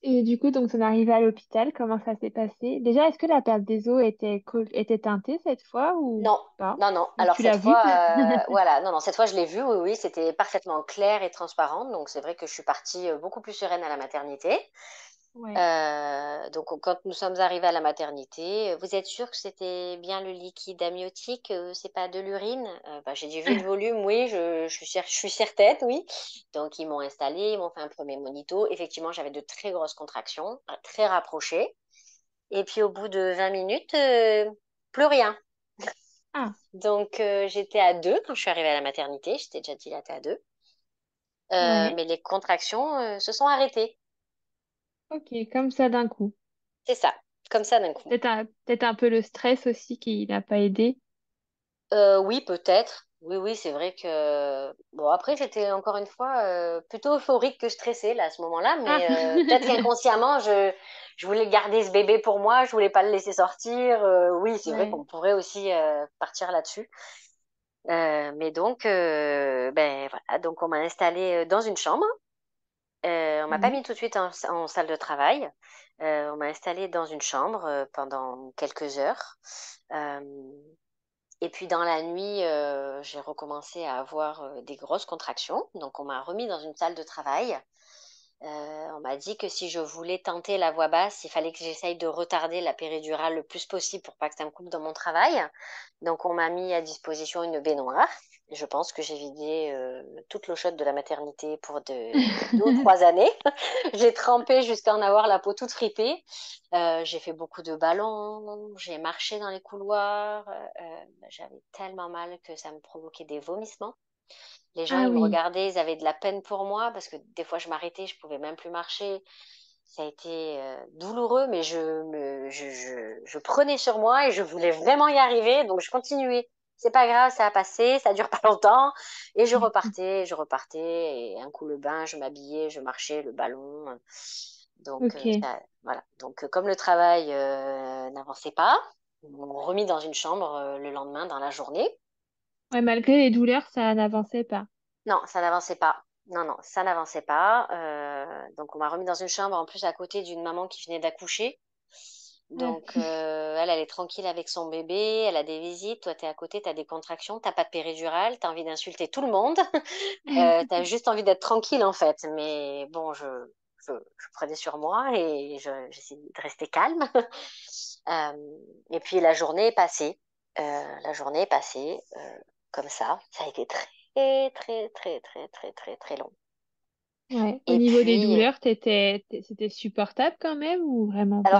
A: Et du coup, donc, on est arrivé à l'hôpital. Comment ça s'est passé? Déjà, est-ce que la perte des os était teintée cette fois ou
B: Non,
A: pas?
B: non, non.
A: Ou
B: Alors
A: tu
B: cette
A: l'as vu?
B: fois, voilà, non, non, cette fois je l'ai vu, oui, oui, c'était parfaitement clair et transparent. Donc c'est vrai que je suis partie beaucoup plus sereine à la maternité.
A: Ouais.
B: Donc quand nous sommes arrivés à la maternité, vous êtes sûr que c'était bien le liquide amniotique, c'est pas de l'urine? Bah, j'ai dit vu le volume, oui, je suis certaine, oui. Donc ils m'ont installée, ils m'ont fait un premier monito. Effectivement, j'avais de très grosses contractions, très rapprochées. Et puis au bout de 20 minutes, plus rien.
A: Ah,
B: Donc, j'étais à deux quand je suis arrivée à la maternité. J'étais déjà dilatée à deux.
A: ouais.
B: Mais les contractions se sont arrêtées.
A: Ok, comme ça d'un coup.
B: C'est ça, comme ça d'un coup.
A: Peut-être un peu le stress aussi qui n'a pas aidé.
B: Oui, peut-être. Oui, oui, c'est vrai que... Bon, après, j'étais encore une fois plutôt euphorique que stressée là, à ce moment-là.
A: Ah,
B: Mais peut-être qu'inconsciemment, je voulais garder ce bébé pour moi. Je voulais pas le laisser sortir. Oui, c'est vrai
A: ouais.
B: qu'on pourrait aussi partir là-dessus. Mais donc, ben voilà, donc on m'a installée dans une chambre. On m'a pas
A: Mhm.
B: mis tout de suite en salle de travail. On m'a installée dans une chambre pendant quelques heures. Euh, et puis dans la nuit, j'ai recommencé à avoir des grosses contractions. Donc on m'a remis dans une salle de travail. On m'a dit que si je voulais tenter la voix basse, il fallait que j'essaye de retarder la péridurale le plus possible pour pas que ça me coupe dans mon travail. Donc on m'a mis à disposition une baignoire. Je pense que j'ai vidé toute l'eau chaude de la maternité pour 2 ou 3 années. J'ai trempé jusqu'à en avoir la peau toute fripée. J'ai fait beaucoup de ballons, j'ai marché dans les couloirs. J'avais tellement mal que ça me provoquait des vomissements. Les gens,
A: Ah
B: ils me
A: oui.
B: regardaient, ils avaient de la peine pour moi parce que des fois, je m'arrêtais, je pouvais même plus marcher. Ça a été douloureux, mais je prenais sur moi et je voulais vraiment y arriver, donc je continuais. C'est pas grave, ça a passé, ça dure pas longtemps. Et je repartais, et un coup le bain, je m'habillais, je marchais, le ballon. Donc,
A: Ok.
B: voilà. Donc, comme le travail n'avançait pas, ils m'ont remis dans une chambre le lendemain, dans la journée.
A: Ouais, malgré les douleurs, ça n'avançait pas.
B: Non, ça n'avançait pas. Non, non, ça n'avançait pas. Donc, on m'a remis dans une chambre, en plus, à côté d'une maman qui venait d'accoucher.
A: Ah.
B: Donc, elle, elle est tranquille avec son bébé, elle a des visites. Toi, tu es à côté, tu as des contractions, t'as pas de péridurale, tu as envie d'insulter tout le monde. Tu as juste envie d'être tranquille, en fait. Mais bon, je prenais sur moi et j'essayais de rester calme. Euh, et puis, la journée est passée. La journée est passée comme ça. Ça a été très, très, très, très, très, très, très long.
A: Ouais. Au
B: Et
A: niveau des
B: puis,
A: douleurs, c'était supportable quand même ou vraiment
B: alors
A: pas?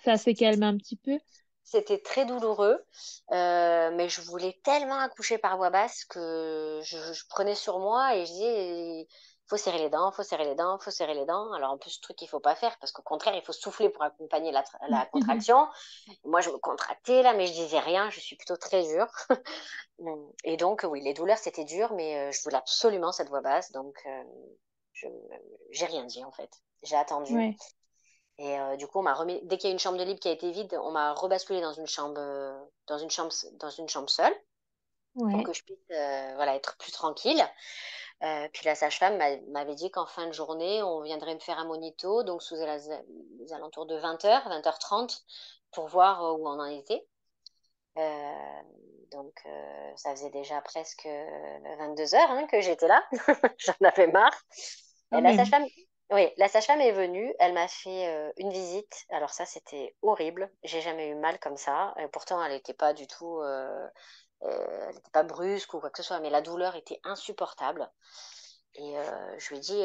A: Ça s'est calmé un petit peu.
B: c'était très douloureux, mais je voulais tellement accoucher par voie basse que je prenais sur moi et je disais, faut serrer les dents, faut serrer les dents, faut serrer les dents. Alors en plus, ce truc qu'il faut pas faire parce qu'au contraire, il faut souffler pour accompagner la contraction. Moi, je me contractais là, mais je disais rien. Je suis plutôt très dure. Et donc, oui, les douleurs, c'était dur, mais je voulais absolument cette voix basse. Donc, je j'ai rien dit, en fait. J'ai attendu.
A: Ouais.
B: Et du coup, on m'a remis, dès qu'il y a une chambre de libre qui a été vide, on m'a rebasculé dans une chambre seule pour
A: Ouais.
B: que je puisse voilà, être plus tranquille. Puis la sage-femme m'avait dit qu'en fin de journée, on viendrait me faire un monito, donc sous les alentours de 20h, 20h30, pour voir où on en était. Euh, donc, ça faisait déjà presque 22 heures hein, que j'étais là. J'en avais marre. Et
A: Quand même.
B: la sage-femme est venue. Elle m'a fait une visite. Alors ça, c'était horrible. J'ai jamais eu mal comme ça. Et pourtant, elle n'était pas du tout, elle n'était pas brusque ou quoi que ce soit, mais la douleur était insupportable. Et je lui ai dit,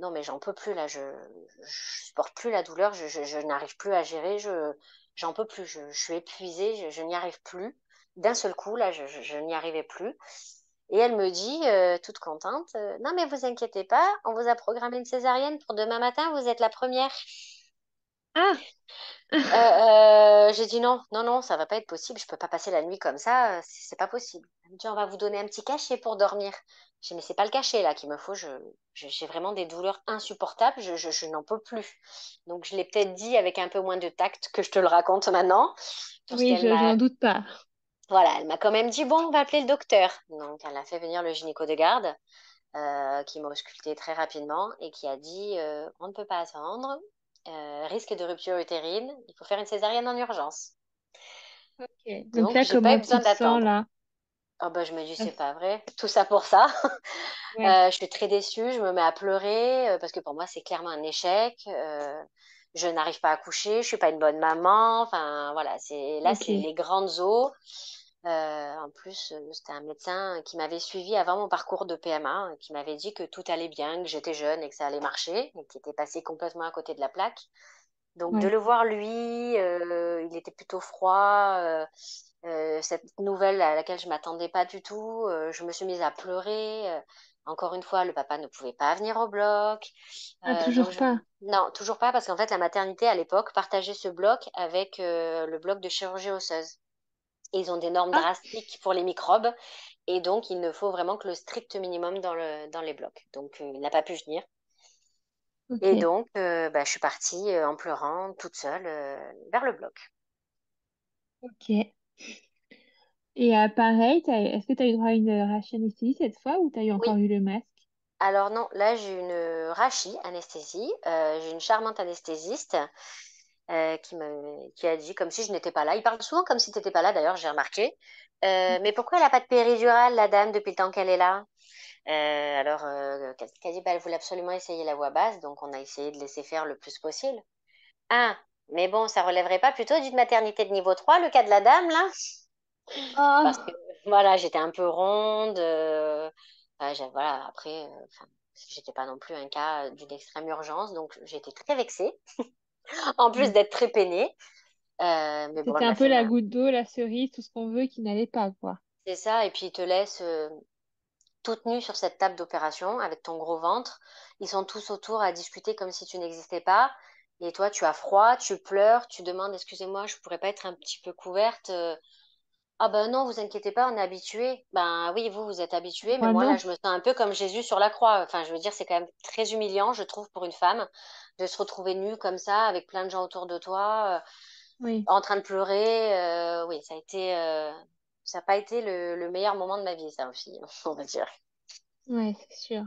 B: non, mais j'en peux plus là, je supporte plus la douleur, je n'arrive plus à gérer, j'en peux plus, je suis épuisée, je n'y arrive plus. D'un seul coup, là, je n'y arrivais plus. Et elle me dit, toute contente, non, mais vous inquiétez pas, on vous a programmé une césarienne pour demain matin, vous êtes la première.
A: Ah!
B: J'ai dit non, non, non, ça va pas être possible, je peux pas passer la nuit comme ça, c'est pas possible. Elle me dit, on va vous donner un petit cachet pour dormir. J'ai dit, mais c'est pas le cachet là qu'il me faut, j'ai vraiment des douleurs insupportables, je n'en peux plus. Donc je l'ai peut-être dit avec un peu moins de tact que je te le raconte maintenant, parce
A: Oui,
B: qu'elle
A: je
B: m'a,
A: n'en doute pas.
B: voilà, elle m'a quand même dit, bon, on va appeler le docteur. Donc elle a fait venir le gynéco de garde, qui m'a ausculté très rapidement et qui a dit, on ne peut pas attendre. risque de rupture utérine, il faut faire une césarienne en urgence.
A: Ok. Donc
B: Donc,
A: là,
B: j'ai pas eu
A: comment tu
B: besoin
A: te sens
B: d'attendre.
A: là?
B: Oh bah, je me dis,
A: Ah,
B: c'est pas vrai. Tout ça pour ça.
A: ouais,
B: Je suis très déçue, je me mets à pleurer parce que pour moi, c'est clairement un échec. Je n'arrive pas à coucher, je suis pas une bonne maman. Enfin, voilà, c'est
A: ok,
B: les grandes eaux. En plus, c'était un médecin qui m'avait suivi avant mon parcours de PMA, qui m'avait dit que tout allait bien, que j'étais jeune et que ça allait marcher, et qui était passé complètement à côté de la plaque. Donc de
A: ouais.
B: le voir lui, il était plutôt froid. Cette nouvelle à laquelle je m'attendais pas du tout, je me suis mise à pleurer. Encore une fois, le papa ne pouvait pas venir au bloc.
A: Ah,
B: Donc
A: toujours pas.
B: non, toujours pas parce qu'en fait la maternité à l'époque partageait ce bloc avec le bloc de chirurgie osseuse. Et ils ont des normes
A: Ah,
B: drastiques pour les microbes et donc il ne faut vraiment que le strict minimum dans les blocs. Donc il n'a pas pu venir. Et
A: ok,
B: donc bah, je suis partie en pleurant toute seule vers le bloc.
A: ok. Et pareil, est-ce que tu as eu droit à une rachis cette fois ou tu as eu
B: Oui.
A: encore eu le masque?
B: Alors non, là j'ai une rachis anesthésie. J'ai une charmante anesthésiste qui a dit comme si je n'étais pas là. Il parle souvent comme si tu n'étais pas là, d'ailleurs, j'ai remarqué. Mais pourquoi elle n'a pas de péridurale, la dame, depuis le temps qu'elle est là? Qu'est-ce qu'elle dit? Bah, elle voulait absolument essayer la voix basse, donc on a essayé de laisser faire le plus possible. Ah, mais bon, ça relèverait pas plutôt d'une maternité de niveau 3, le cas de la dame, là? Parce que,
A: Oh,
B: voilà, j'étais un peu ronde. Voilà, après, enfin, j'étais pas non plus un cas d'une extrême urgence, donc j'étais très vexée, en plus
A: ouais.
B: d'être très peinée. Mais bon,
A: C'était
B: elle
A: un
B: m'a
A: peu
B: fait
A: la
B: mal.
A: goutte d'eau, la cerise, tout ce qu'on veut qui n'allait pas, quoi.
B: C'est ça, et puis ils te laissent toute nue sur cette table d'opération avec ton gros ventre. Ils sont tous autour à discuter comme si tu n'existais pas. Et toi, tu as froid, tu pleures, tu demandes, excusez-moi, je pourrais pas être un petit peu couverte? Ah ben non, vous inquiétez pas, on est habitué. Ben oui, vous êtes habitué, mais
A: Moi,
B: moi là,
A: non.
B: je me sens un peu comme Jésus sur la croix. Enfin, je veux dire, c'est quand même très humiliant, je trouve, pour une femme, de se retrouver nue comme ça, avec plein de gens autour de toi,
A: Oui,
B: en train de pleurer. Oui, ça n'a pas été le meilleur moment de ma vie, ça aussi, on va dire.
A: ouais, c'est sûr.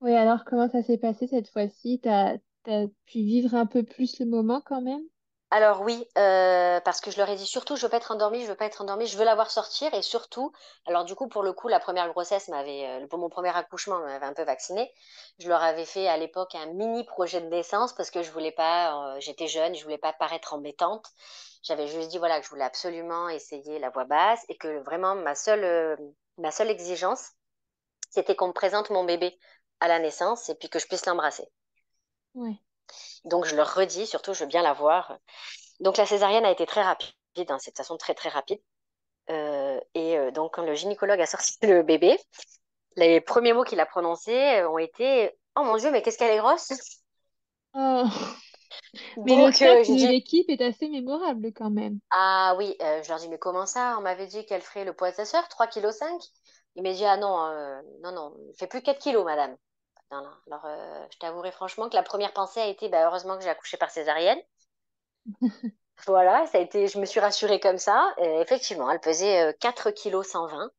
A: Oui, alors comment ça s'est passé cette fois-ci? T'as pu vivre un peu plus le moment quand même?
B: Alors oui, parce que je leur ai dit surtout, je veux pas être endormie, je veux pas être endormie, je veux la voir sortir et surtout, alors du coup pour le coup la première grossesse pour mon premier accouchement m'avait un peu vaccinée. Je leur avais fait à l'époque un mini projet de naissance parce que je voulais pas, j'étais jeune, je voulais pas paraître embêtante. J'avais juste dit voilà que je voulais absolument essayer la voix basse et que vraiment ma seule exigence c'était qu'on me présente mon bébé à la naissance et puis que je puisse l'embrasser.
A: Ouais.
B: Donc je leur redis surtout je veux bien la voir. Donc la césarienne a été très rapide, hein, c'est de toute façon très très rapide. Donc quand le gynécologue a sorti le bébé, les premiers mots qu'il a prononcés ont été «Oh mon Dieu, mais qu'est-ce qu'elle est grosse!»
A: Oh, mais le
B: Donc
A: socle
B: j'ai
A: de
B: dit
A: l'équipe est assez mémorable quand même.
B: «Ah oui», je leur dis «Mais comment ça? On m'avait dit qu'elle ferait le poids de sa sœur, 3,5 kg.» Il m'a dit «Ah non, non, non, il fait plus 4 kilos, madame.» Non, non. Alors je t'avouerai franchement que la première pensée a été bah, heureusement que j'ai accouché par césarienne. Voilà, ça a été, je me suis rassurée comme ça. Et effectivement, elle pesait 4,120 kg.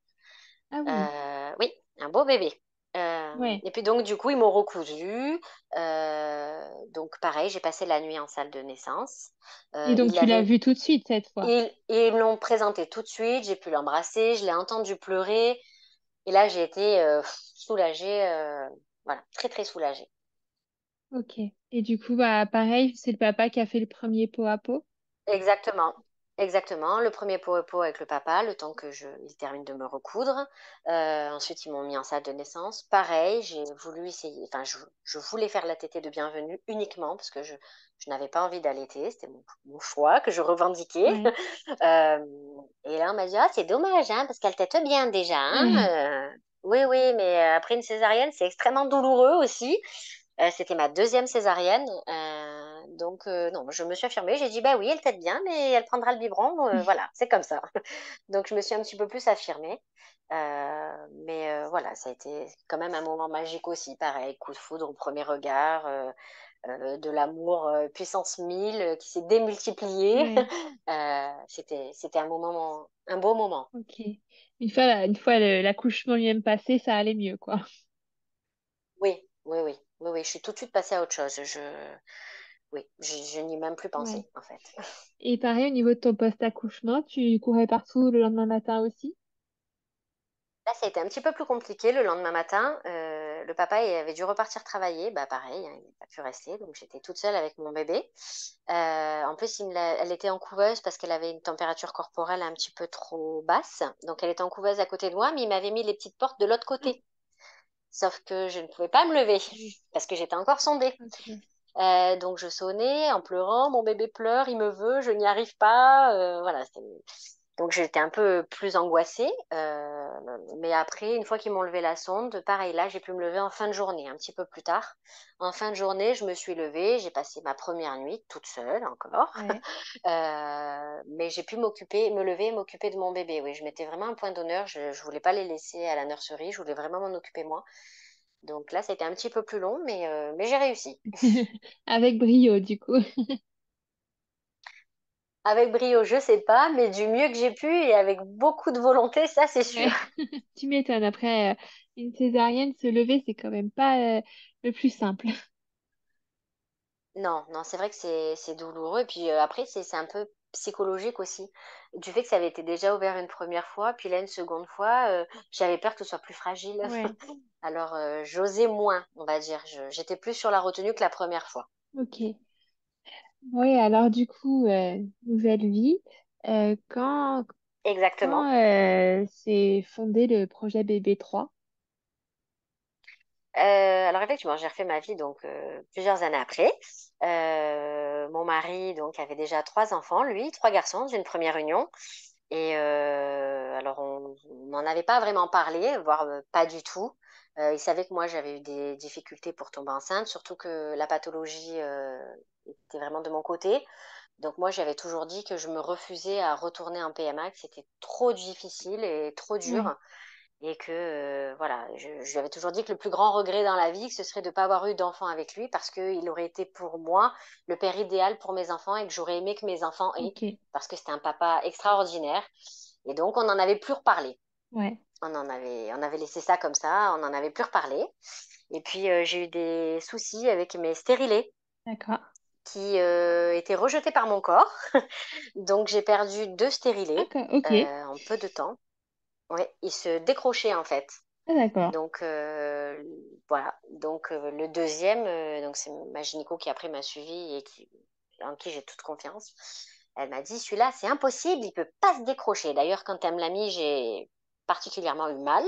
A: Ah oui,
B: Oui, un beau bébé.
A: ouais.
B: Et puis donc, du coup, ils m'ont recousu. Donc, pareil, j'ai passé la nuit en salle de naissance.
A: Et donc
B: Ils
A: tu l'as
B: l'avaient,
A: vu tout de suite cette fois.
B: ils me l'ont présenté tout de suite. J'ai pu l'embrasser. Je l'ai entendu pleurer. Et là, j'ai été soulagée. Voilà, très, très soulagée.
A: Ok. Et du coup, bah pareil, c'est le papa qui a fait le premier pot à pot.
B: Exactement. Exactement. Le premier pot à pot avec le papa, le temps il termine de me recoudre. Ensuite, ils m'ont mis en salle de naissance. Pareil, j'ai voulu essayer, enfin, je voulais faire la tétée de bienvenue uniquement parce que je n'avais pas envie d'allaiter. C'était mon choix que je revendiquais.
A: Ouais.
B: Euh, et là, on m'a dit, ah, c'est dommage, hein, parce qu'elle tète bien déjà, hein.
A: Ouais.
B: Oui, oui, mais après une césarienne, c'est extrêmement douloureux aussi. C'était ma deuxième césarienne. Non, je me suis affirmée. J'ai dit, bah oui, elle tète bien, mais elle prendra le biberon. Voilà, c'est comme ça. Donc, je me suis un petit peu plus affirmée. Voilà, ça a été quand même un moment magique aussi. Pareil, coup de foudre au premier regard, de l'amour puissance 1000 qui s'est démultiplié.
A: Ouais.
B: C'était un beau moment.
A: Ok. Une fois l'accouchement lui-même passé, ça allait mieux, quoi.
B: Oui, oui, oui. Oui, oui, je suis tout de suite passée à autre chose. Oui, je n'y ai même plus
A: Ouais.
B: pensé, en fait.
A: Et pareil, au niveau de ton post-accouchement, tu courais partout le lendemain matin aussi?
B: Là, ça a été un petit peu plus compliqué le lendemain matin. Le papa il avait dû repartir travailler. Bah, pareil, hein, il n'a pas pu rester. Donc, j'étais toute seule avec mon bébé. En plus, elle était en couveuse parce qu'elle avait une température corporelle un petit peu trop basse. Donc, elle était en couveuse à côté de moi, mais il m'avait mis les petites portes de l'autre
A: Ah,
B: côté. Sauf que je ne pouvais pas me lever
A: oui.
B: parce que j'étais encore sondée.
A: Ok.
B: Donc je sonnais en pleurant, mon bébé pleure, il me veut, je n'y arrive pas. Voilà. Donc j'étais un peu plus angoissée. Mais après, une fois qu'ils m'ont levé la sonde, pareil, là, j'ai pu me lever en fin de journée, un petit peu plus tard. En fin de journée, je me suis levée, j'ai passé ma première nuit toute seule encore.
A: Ouais.
B: Mais j'ai pu me lever et m'occuper de mon bébé. Oui, je mettais vraiment un point d'honneur. Je ne voulais pas les laisser à la nurserie, je voulais vraiment m'en occuper moi. Donc là, c'était un petit peu plus long, mais j'ai réussi.
A: Avec brio, du coup.
B: Avec brio, je sais pas, mais du mieux que j'ai pu et avec beaucoup de volonté, ça c'est sûr.
A: Ouais. Tu m'étonnes. Après, une césarienne, se lever, c'est quand même pas le plus simple.
B: Non, non, c'est vrai que c'est douloureux. Et puis après, c'est un peu psychologique aussi. Du fait que ça avait été déjà ouvert une première fois, puis là une seconde fois, j'avais peur que ce soit plus fragile.
A: Ouais.
B: Alors j'osais moins, on va dire. J'étais plus sur la retenue que la première fois.
A: Ok. Oui, alors du coup, nouvelle vie. Quand
B: Exactement.
A: s'est fondé le projet BB3?
B: Alors effectivement, j'ai refait ma vie donc plusieurs années après. Mon mari donc avait déjà trois enfants, lui, trois garçons d'une première union. Et alors on n'en avait pas vraiment parlé, voire pas du tout. Il savait que moi j'avais eu des difficultés pour tomber enceinte, surtout que la pathologie était vraiment de mon côté. Donc moi j'avais toujours dit que je me refusais à retourner en PMA, que c'était trop difficile et trop
A: Ouais.
B: dur. Et que, voilà, je lui avais toujours dit que le plus grand regret dans la vie, ce serait de ne pas avoir eu d'enfant avec lui parce qu'il aurait été pour moi le père idéal pour mes enfants et que j'aurais aimé que mes enfants aient
A: Ok.
B: parce que c'était un papa extraordinaire. Et donc, on n'en avait plus reparlé.
A: Ouais.
B: On avait laissé ça comme ça, on n'en avait plus reparlé. Et puis, j'ai eu des soucis avec mes stérilés
A: D'accord.
B: qui étaient rejetés par mon corps. Donc, j'ai perdu deux stérilés
A: D'accord. Ok.
B: en peu de temps. Ouais, ils se décrochaient en fait.
A: Ah, d'accord.
B: Donc voilà. Donc le deuxième, donc c'est ma gynéco qui après m'a suivi et en qui j'ai toute confiance. Elle m'a dit celui-là c'est impossible, il peut pas se décrocher. D'ailleurs quand elle me l'a mis, j'ai particulièrement eu mal.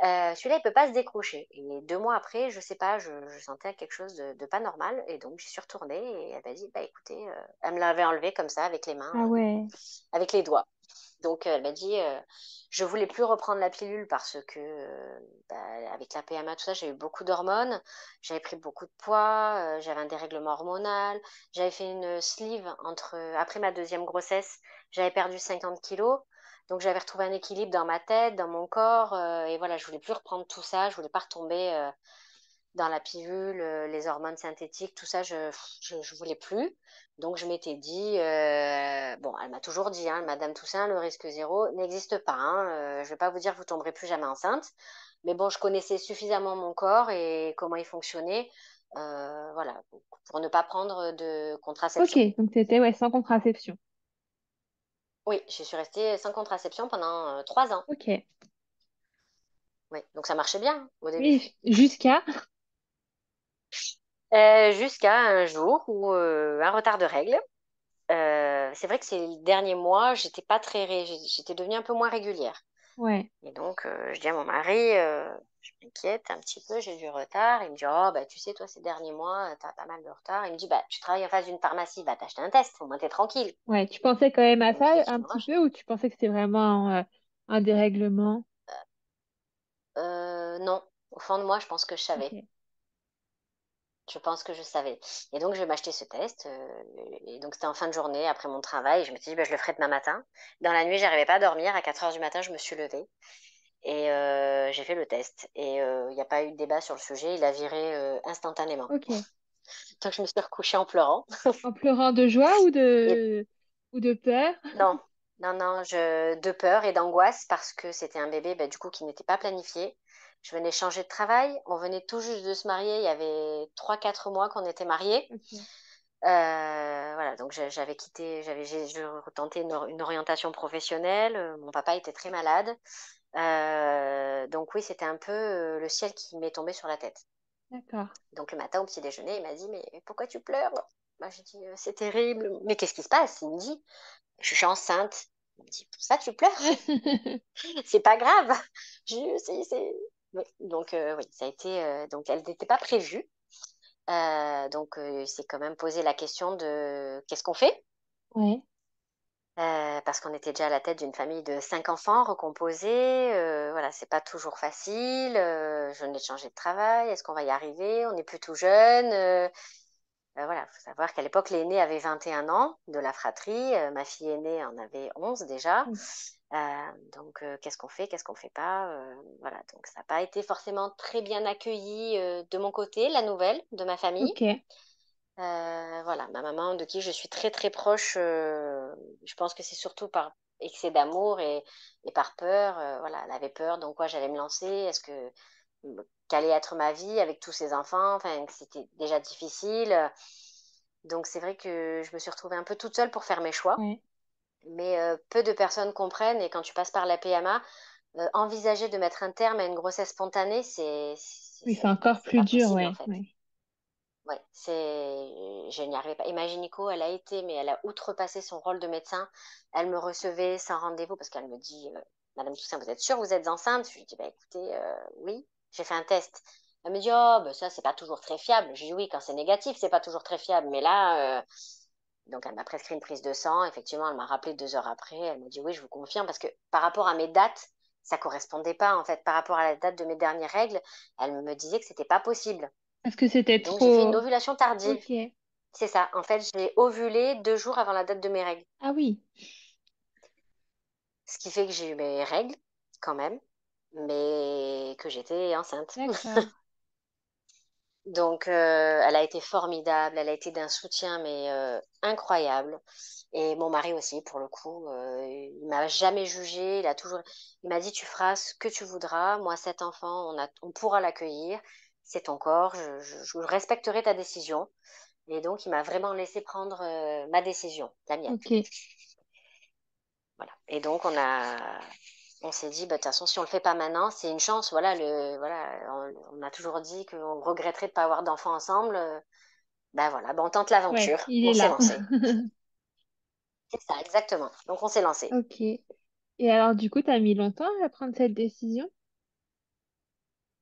B: Celui-là il peut pas se décrocher. Et 2 mois après, je sais pas, je sentais quelque chose de pas normal et donc j'y suis retournée et elle m'a dit bah écoutez, elle me l'avait enlevé comme ça avec les mains,
A: Ah ouais.
B: avec les doigts. Donc, elle m'a dit, je voulais plus reprendre la pilule parce que, bah, avec la PMA, tout ça, j'ai eu beaucoup d'hormones, j'avais pris beaucoup de poids, j'avais un dérèglement hormonal, j'avais fait une sleeve après ma deuxième grossesse, j'avais perdu 50 kilos. Donc, j'avais retrouvé un équilibre dans ma tête, dans mon corps, et voilà, je voulais plus reprendre tout ça, je voulais pas retomber dans la pilule, les hormones synthétiques, tout ça, je voulais plus. Donc, je m'étais dit, bon, elle m'a toujours dit, hein, Madame Toussaint, le risque zéro n'existe pas. Hein, je vais pas vous dire que vous tomberez plus jamais enceinte. Mais bon, je connaissais suffisamment mon corps et comment il fonctionnait, voilà, pour ne pas prendre de
A: Ok.
B: contraception.
A: Donc c'était ouais, sans contraception.
B: Oui, je suis restée sans contraception pendant 3 ans.
A: Ok.
B: Oui, donc ça marchait bien hein, au début.
A: Oui, jusqu'à.
B: Jusqu'à un jour où un retard de règles. C'est vrai que ces derniers mois, j'étais pas j'étais devenue un peu moins régulière.
A: Ouais.
B: Et donc, je dis à mon mari, je m'inquiète un petit peu, j'ai du retard. Il me dit, oh, bah, tu sais, toi, ces derniers mois, tu as pas mal de retard. Il me dit, bah, tu travailles en face d'une pharmacie, va t'acheter un test, au moins t'es tranquille.
A: Ouais. Tu pensais quand même à
B: Donc,
A: ça un
B: effectivement,
A: petit peu ou tu pensais que c'était vraiment un dérèglement?
B: non, au fond de moi, je pense que je savais.
A: Ok.
B: Je pense que je savais. Et donc, je vais m'acheter ce test. Et donc, c'était en fin de journée, après mon travail. Je me suis dit, bah, je le ferai demain matin. Dans la nuit, j'arrivais pas à dormir. À 4 heures du matin, je me suis levée. Et j'ai fait le test. Et il n'y a pas eu de débat sur le sujet. Il a viré instantanément.
A: Ok.
B: Donc, je me suis recouchée en pleurant.
A: En pleurant de joie
B: Et
A: ou de peur?
B: non, non, non, de peur et d'angoisse parce que c'était un bébé, bah, du coup, qui n'était pas planifié. Je venais changer de travail. On venait tout juste de se marier. Il y avait 3, 4 mois qu'on était mariés.
A: Ok.
B: Voilà, donc j'avais quitté, je retentais une orientation professionnelle. Mon papa était très malade. Donc oui, c'était un peu le ciel qui m'est tombé sur la tête.
A: D'accord.
B: Donc le matin au petit déjeuner, il m'a dit, mais pourquoi tu pleures? Bah, j'ai dit, c'est terrible. Mais qu'est-ce qui se passe? Il me dit, je suis enceinte. Il me dit, pour ça tu pleures? C'est pas grave. Je dis, c'est... Oui. Donc oui, ça a été... donc elle n'était pas prévue. Donc il s'est quand même posé la question de qu'est-ce qu'on fait?
A: Ouais.
B: Parce qu'on était déjà à la tête d'une famille de 5 enfants recomposée. Voilà, c'est pas toujours facile. Je venais de changer de travail. Est-ce qu'on va y arriver? On n'est plus tout jeune. Voilà, il faut savoir qu'à l'époque, l'aîné avait 21 ans de la fratrie. Ma fille aînée en avait 11 déjà.
A: Mm.
B: Donc, qu'est-ce qu'on fait? Qu'est-ce qu'on fait pas? Voilà, donc ça n'a pas été forcément très bien accueilli de mon côté, la nouvelle de ma famille.
A: Ok.
B: Voilà, ma maman, de qui je suis très très proche, je pense que c'est surtout par excès d'amour et par peur. Voilà, elle avait peur, donc quoi, j'allais me lancer. Est-ce que qu'allait être ma vie avec tous ces enfants? Enfin, que c'était déjà difficile. Donc c'est vrai que je me suis retrouvée un peu toute seule pour faire mes choix.
A: Ouais.
B: Mais peu de personnes comprennent. Et quand tu passes par la PMA, envisager de mettre un terme à une grossesse spontanée,
A: Oui, c'est encore
B: c'est
A: plus
B: pas
A: dur,
B: possible en
A: ouais.
B: fait.
A: Ouais.
B: Ouais, je n'y arrivais pas. Et ma gynéco, elle a été, mais elle a outrepassé son rôle de médecin. Elle me recevait sans rendez-vous parce qu'elle me dit, Madame Toussaint, vous êtes sûre que vous êtes enceinte? Je lui dis, bah, écoutez, oui, j'ai fait un test. Elle me dit, oh, bah, ça, c'est pas toujours très fiable. Je dis, oui, quand c'est négatif, c'est pas toujours très fiable. Mais là, donc elle m'a prescrit une prise de sang. Effectivement, elle m'a rappelé 2 heures après. Elle m'a dit, oui, je vous confirme parce que par rapport à mes dates, ça correspondait pas, en fait. Par rapport à la date de mes dernières règles, elle me disait que c'était pas possible.
A: Parce que c'était
B: Donc, j'ai fait une
A: trop.
B: ovulation tardive.
A: Ok.
B: C'est ça. En fait, j'ai ovulé 2 jours avant la date de mes règles.
A: Ah oui.
B: Ce qui fait que j'ai eu mes règles, quand même, mais que j'étais enceinte.
A: D'accord.
B: Donc, elle a été formidable. Elle a été d'un soutien, mais incroyable. Et mon mari aussi, pour le coup, il m'a jamais jugé. Il m'a dit, tu feras ce que tu voudras. Moi, cet enfant, on pourra l'accueillir. C'est ton corps. Je respecterai ta décision. Et donc, il m'a vraiment laissé prendre ma décision, la mienne.
A: Ok.
B: Voilà. Et donc, on s'est dit, bah, de toute façon, si on le fait pas maintenant, c'est une chance. Voilà, on a toujours dit qu'on regretterait de pas avoir d'enfants ensemble. Ben voilà, ben on tente
A: Ouais,
B: l'aventure.
A: il
B: On
A: est
B: s'est
A: là.
B: lancé. C'est ça, exactement. Donc, on s'est lancé.
A: Ok. Et alors, du coup, t'as mis longtemps à prendre cette décision?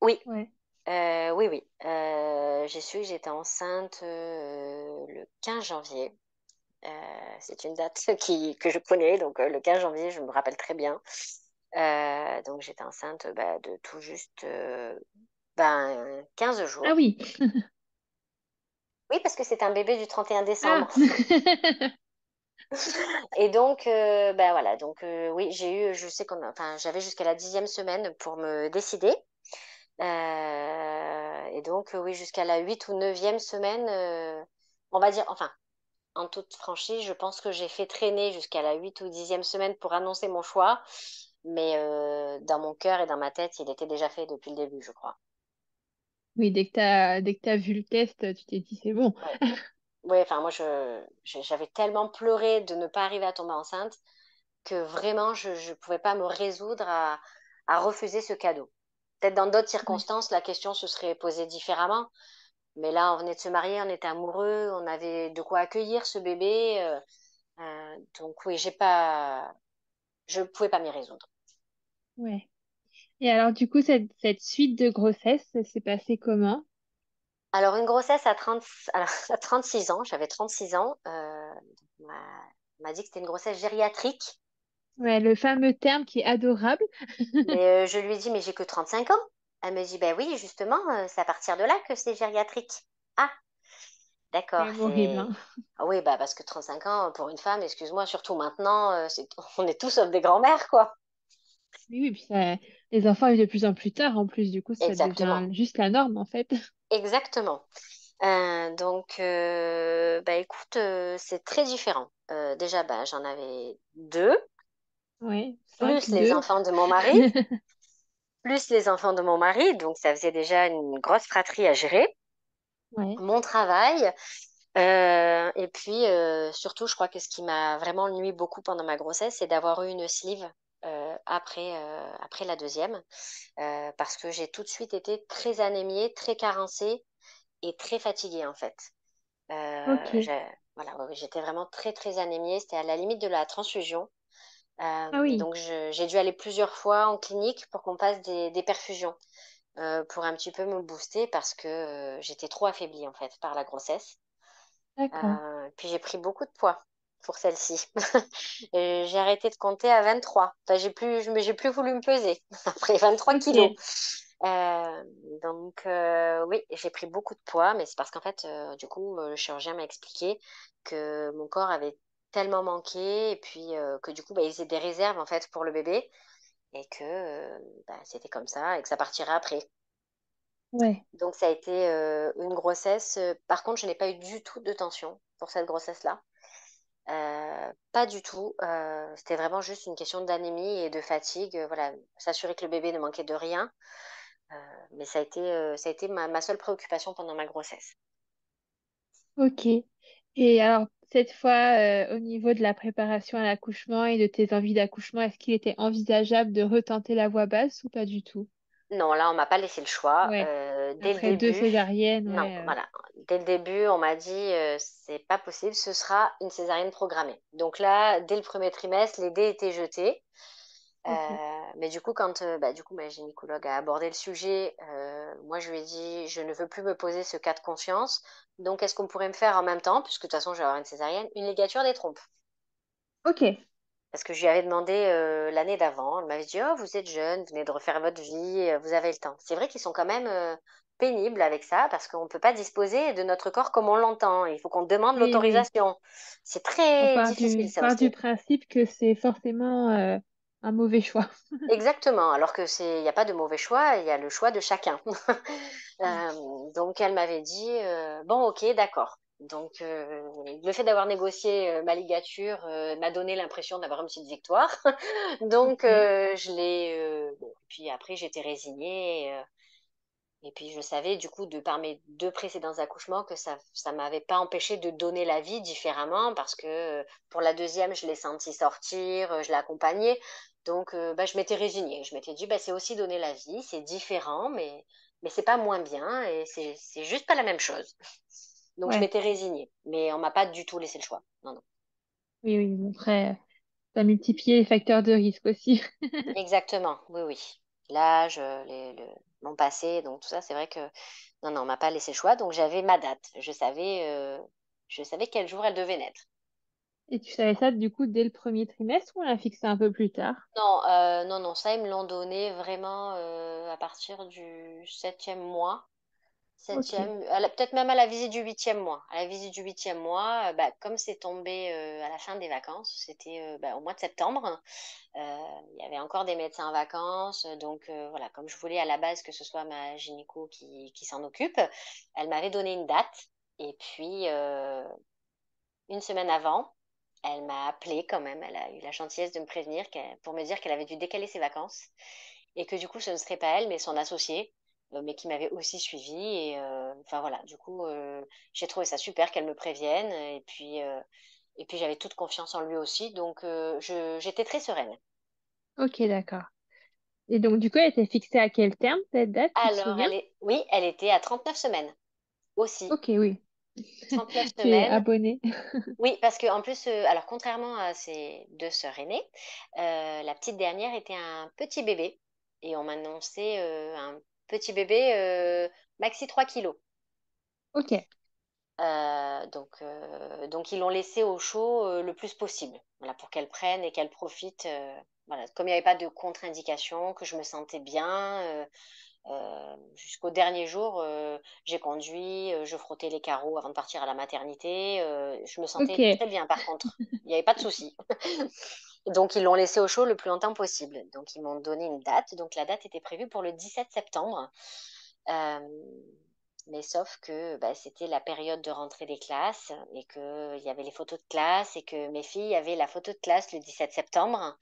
B: Oui,
A: Ouais.
B: oui, oui. J'ai su que j'étais enceinte le 15 janvier. C'est une date que je connais, donc le 15 janvier, je me rappelle très bien. Donc, j'étais enceinte bah, de tout juste 15
A: Ah
B: jours.
A: oui.
B: Oui, parce que c'est un bébé du 31
A: Ah.
B: décembre. Et donc, bah voilà, donc oui, je sais enfin, j'avais jusqu'à la 10e semaine pour me décider. Et donc, oui, jusqu'à la 8 ou 9e semaine, on va dire, enfin, en toute franchise, je pense que j'ai fait traîner jusqu'à la 8 ou 10e semaine pour annoncer mon choix. Mais dans mon cœur et dans ma tête, il était déjà fait depuis le début, je crois.
A: Oui, dès que t'as vu le test, tu t'es dit c'est bon.
B: Ouais. Ouais, enfin, moi, j'avais tellement pleuré de ne pas arriver à tomber enceinte que vraiment, je ne pouvais pas me résoudre à refuser ce cadeau. Peut-être dans d'autres
A: Ouais.
B: circonstances, la question se serait posée différemment. Mais là, on venait de se marier, on était amoureux, on avait de quoi accueillir ce bébé. Donc oui, je ne pouvais pas m'y résoudre.
A: Ouais. Et alors, du coup, cette suite de grossesse, ça s'est passé comment?
B: Alors, une grossesse alors, à 36 ans, j'avais 36 ans, on m'a dit que c'était une grossesse gériatrique.
A: Ouais, le fameux terme qui est adorable.
B: Mais je lui ai dit, mais j'ai que 35 ans. Elle me dit, ben oui, justement, c'est à partir de là que c'est gériatrique. Ah,
A: C'est
B: d'accord,
A: quand même horrible,
B: c'est...
A: hein.
B: Ah oui, bah parce que 35 ans pour une femme, excuse-moi, surtout maintenant, on est tous sauf des grands-mères, quoi.
A: Oui, oui, puis les enfants arrivent de plus en plus tard, en plus, du coup, ça devient
B: Exactement,
A: juste la norme, en fait.
B: exactement. Donc, bah écoute, c'est très différent. Déjà, bah, j'en avais deux,
A: Ouais, 5,
B: plus les
A: 2.
B: enfants de mon mari. plus les enfants de mon mari, donc ça faisait déjà une grosse fratrie à gérer,
A: Ouais.
B: mon travail, et puis surtout, je crois que ce qui m'a vraiment nui beaucoup pendant ma grossesse, c'est d'avoir eu une sleeve après la deuxième, parce que j'ai tout de suite été très anémiée, très carencée et très fatiguée en fait.
A: Ok.
B: J'ai- voilà, ouais, ouais, j'étais vraiment très très anémiée, c'était à la limite de la transfusion.
A: Ah oui,
B: Donc j'ai dû aller plusieurs fois en clinique pour qu'on passe des perfusions, pour un petit peu me booster parce que j'étais trop affaiblie en fait par la grossesse.
A: d'accord.
B: Puis j'ai pris beaucoup de poids pour celle-ci. Et j'ai arrêté de compter à 23. Enfin, j'ai plus voulu me peser après 23 kilos.
A: Ok.
B: Euh, oui, j'ai pris beaucoup de poids, mais c'est parce qu'en fait, du coup, le chirurgien m'a expliqué que mon corps avait tellement manqué et puis que du coup, bah, il faisait des réserves en fait pour le bébé et que bah, c'était comme ça et que ça partirait après.
A: Ouais.
B: Donc ça a été une grossesse. Par contre, je n'ai pas eu du tout de tension pour cette grossesse-là. Pas du tout. C'était vraiment juste une question d'anémie et de fatigue. Voilà, s'assurer que le bébé ne manquait de rien. Euh, mais ça a été ma seule préoccupation pendant ma grossesse.
A: Ok. Et alors, cette fois, au niveau de la préparation à l'accouchement et de tes envies d'accouchement, est-ce qu'il était envisageable de retenter la voie basse ou pas du tout?
B: Non, là, on m'a pas laissé le choix.
A: Ouais.
B: Dès le
A: Après deux
B: début,
A: césariennes,
B: non,
A: ouais.
B: voilà. Dès le début, on m'a dit, c'est pas possible, ce sera une césarienne programmée. Donc là, dès le premier trimestre, les dés étaient jetés.
A: Ok.
B: Mais du coup, quand bah, du coup, ma gynécologue a abordé le sujet, moi, je lui ai dit, je ne veux plus me poser ce cas de conscience. Donc, est-ce qu'on pourrait me faire en même temps, puisque de toute façon, je vais avoir une césarienne, une ligature des trompes?
A: Ok.
B: Parce que je lui avais demandé l'année d'avant. Elle m'avait dit, oh, vous êtes jeune, vous venez de refaire votre vie, vous avez le temps. C'est vrai qu'ils sont quand même pénibles avec ça, parce qu'on ne peut pas disposer de notre corps comme on l'entend. Il faut qu'on demande
A: Oui, oui.
B: l'autorisation. C'est très difficile, ça
A: Part du
B: aussi.
A: principe que c'est forcément un mauvais choix.
B: Exactement, alors que il n'y a pas de mauvais choix, il y a le choix de chacun. Donc elle m'avait dit, bon, ok, d'accord. Donc le fait d'avoir négocié ma ligature m'a donné l'impression d'avoir une petite victoire. Donc
A: Ok.
B: je l'ai. Bon, puis après j'étais résignée. Et puis je savais du coup de par mes deux précédents accouchements que ça m'avait pas empêché de donner la vie différemment parce que pour la deuxième je l'ai senti sortir, je l'ai accompagnée. Donc bah, je m'étais résignée. Je m'étais dit bah, c'est aussi donner la vie, c'est différent mais c'est pas moins bien et c'est juste pas la même chose. Donc je
A: Ouais.
B: m'étais résignée, mais on m'a pas du tout laissé le choix. Non, non.
A: Oui, oui. Bon, après, ça multiplie les facteurs de risque aussi.
B: Exactement, oui, oui. L'âge, mon passé, donc tout ça, c'est vrai que non, non, on m'a pas laissé le choix, donc j'avais ma date. Je savais quel jour elle devait naître.
A: Et tu savais ça du coup dès le premier trimestre ou on l'a fixé un peu plus tard?
B: Non, non, non, ça, ils me l'ont donné vraiment à partir du septième mois.
A: Ok.
B: Septième, peut-être même à la visite du huitième mois. À la visite du huitième mois, bah, comme c'est tombé à la fin des vacances, c'était bah, au mois de septembre. Il y avait encore des médecins en vacances, donc voilà, comme je voulais à la base que ce soit ma gynéco qui s'en occupe, elle m'avait donné une date. Et puis, une semaine avant, elle m'a appelé quand même. Elle a eu la gentillesse de me prévenir pour me dire qu'elle avait dû décaler ses vacances et que du coup, ce ne serait pas elle, mais son associé, mais qui m'avait aussi suivi. Et enfin voilà, du coup, j'ai trouvé ça super qu'elle me prévienne. Et puis j'avais toute confiance en lui aussi, donc j'étais très sereine.
A: Ok, d'accord. Et donc du coup, elle était fixée à quel terme cette date, tu te
B: Alors,
A: souviens?
B: oui, elle était à 39 semaines aussi.
A: Ok, oui.
B: 39
A: Tu es
B: semaines.
A: abonnée.
B: Oui, parce que en plus, alors contrairement à ses deux sœurs aînées, la petite dernière était un petit bébé et on m'a annoncé un petit bébé maxi 3 kilos.
A: Ok,
B: Donc ils l'ont laissé au chaud le plus possible, voilà, pour qu'elle prenne et qu'elle profite. Voilà, comme il n'y avait pas de contre-indication, que je me sentais bien. Jusqu'au dernier jour, j'ai conduit, je frottais les carreaux avant de partir à la maternité. Je me
A: ok,
B: sentais très bien par contre. Il n'y avait pas de souci. Donc ils l'ont laissé au chaud le plus longtemps possible. Donc ils m'ont donné une date. Donc la date était prévue pour le 17 septembre. Euh, mais sauf que bah, c'était la période de rentrée des classes et qu'il y avait les photos de classe et que mes filles avaient la photo de classe le 17 septembre.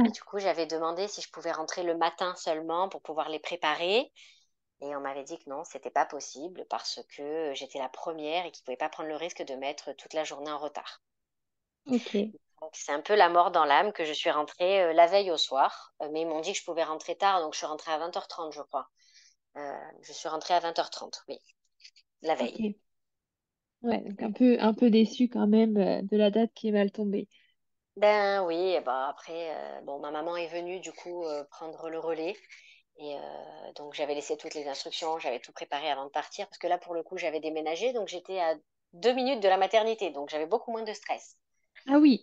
B: Et du coup, j'avais demandé si je pouvais rentrer le matin seulement pour pouvoir les préparer. Et on m'avait dit que non, c'était pas possible parce que j'étais la première et qu'ils pouvaient pas prendre le risque de mettre toute la journée en retard.
A: Ok,
B: Donc, c'est un peu la mort dans l'âme que je suis rentrée la veille au soir. Mais ils m'ont dit que je pouvais rentrer tard, donc je suis rentrée à 20h30, je crois. Je suis rentrée à 20h30, oui, la veille.
A: ok. Ouais, donc un peu déçu quand même de la date qui est mal tombée.
B: Ben oui, et ben après, bon, ma maman est venue du coup prendre le relais. Et donc j'avais laissé toutes les instructions, j'avais tout préparé avant de partir, parce que là, pour le coup, j'avais déménagé, donc j'étais à 2 minutes de la maternité, donc j'avais beaucoup moins de stress.
A: Ah oui,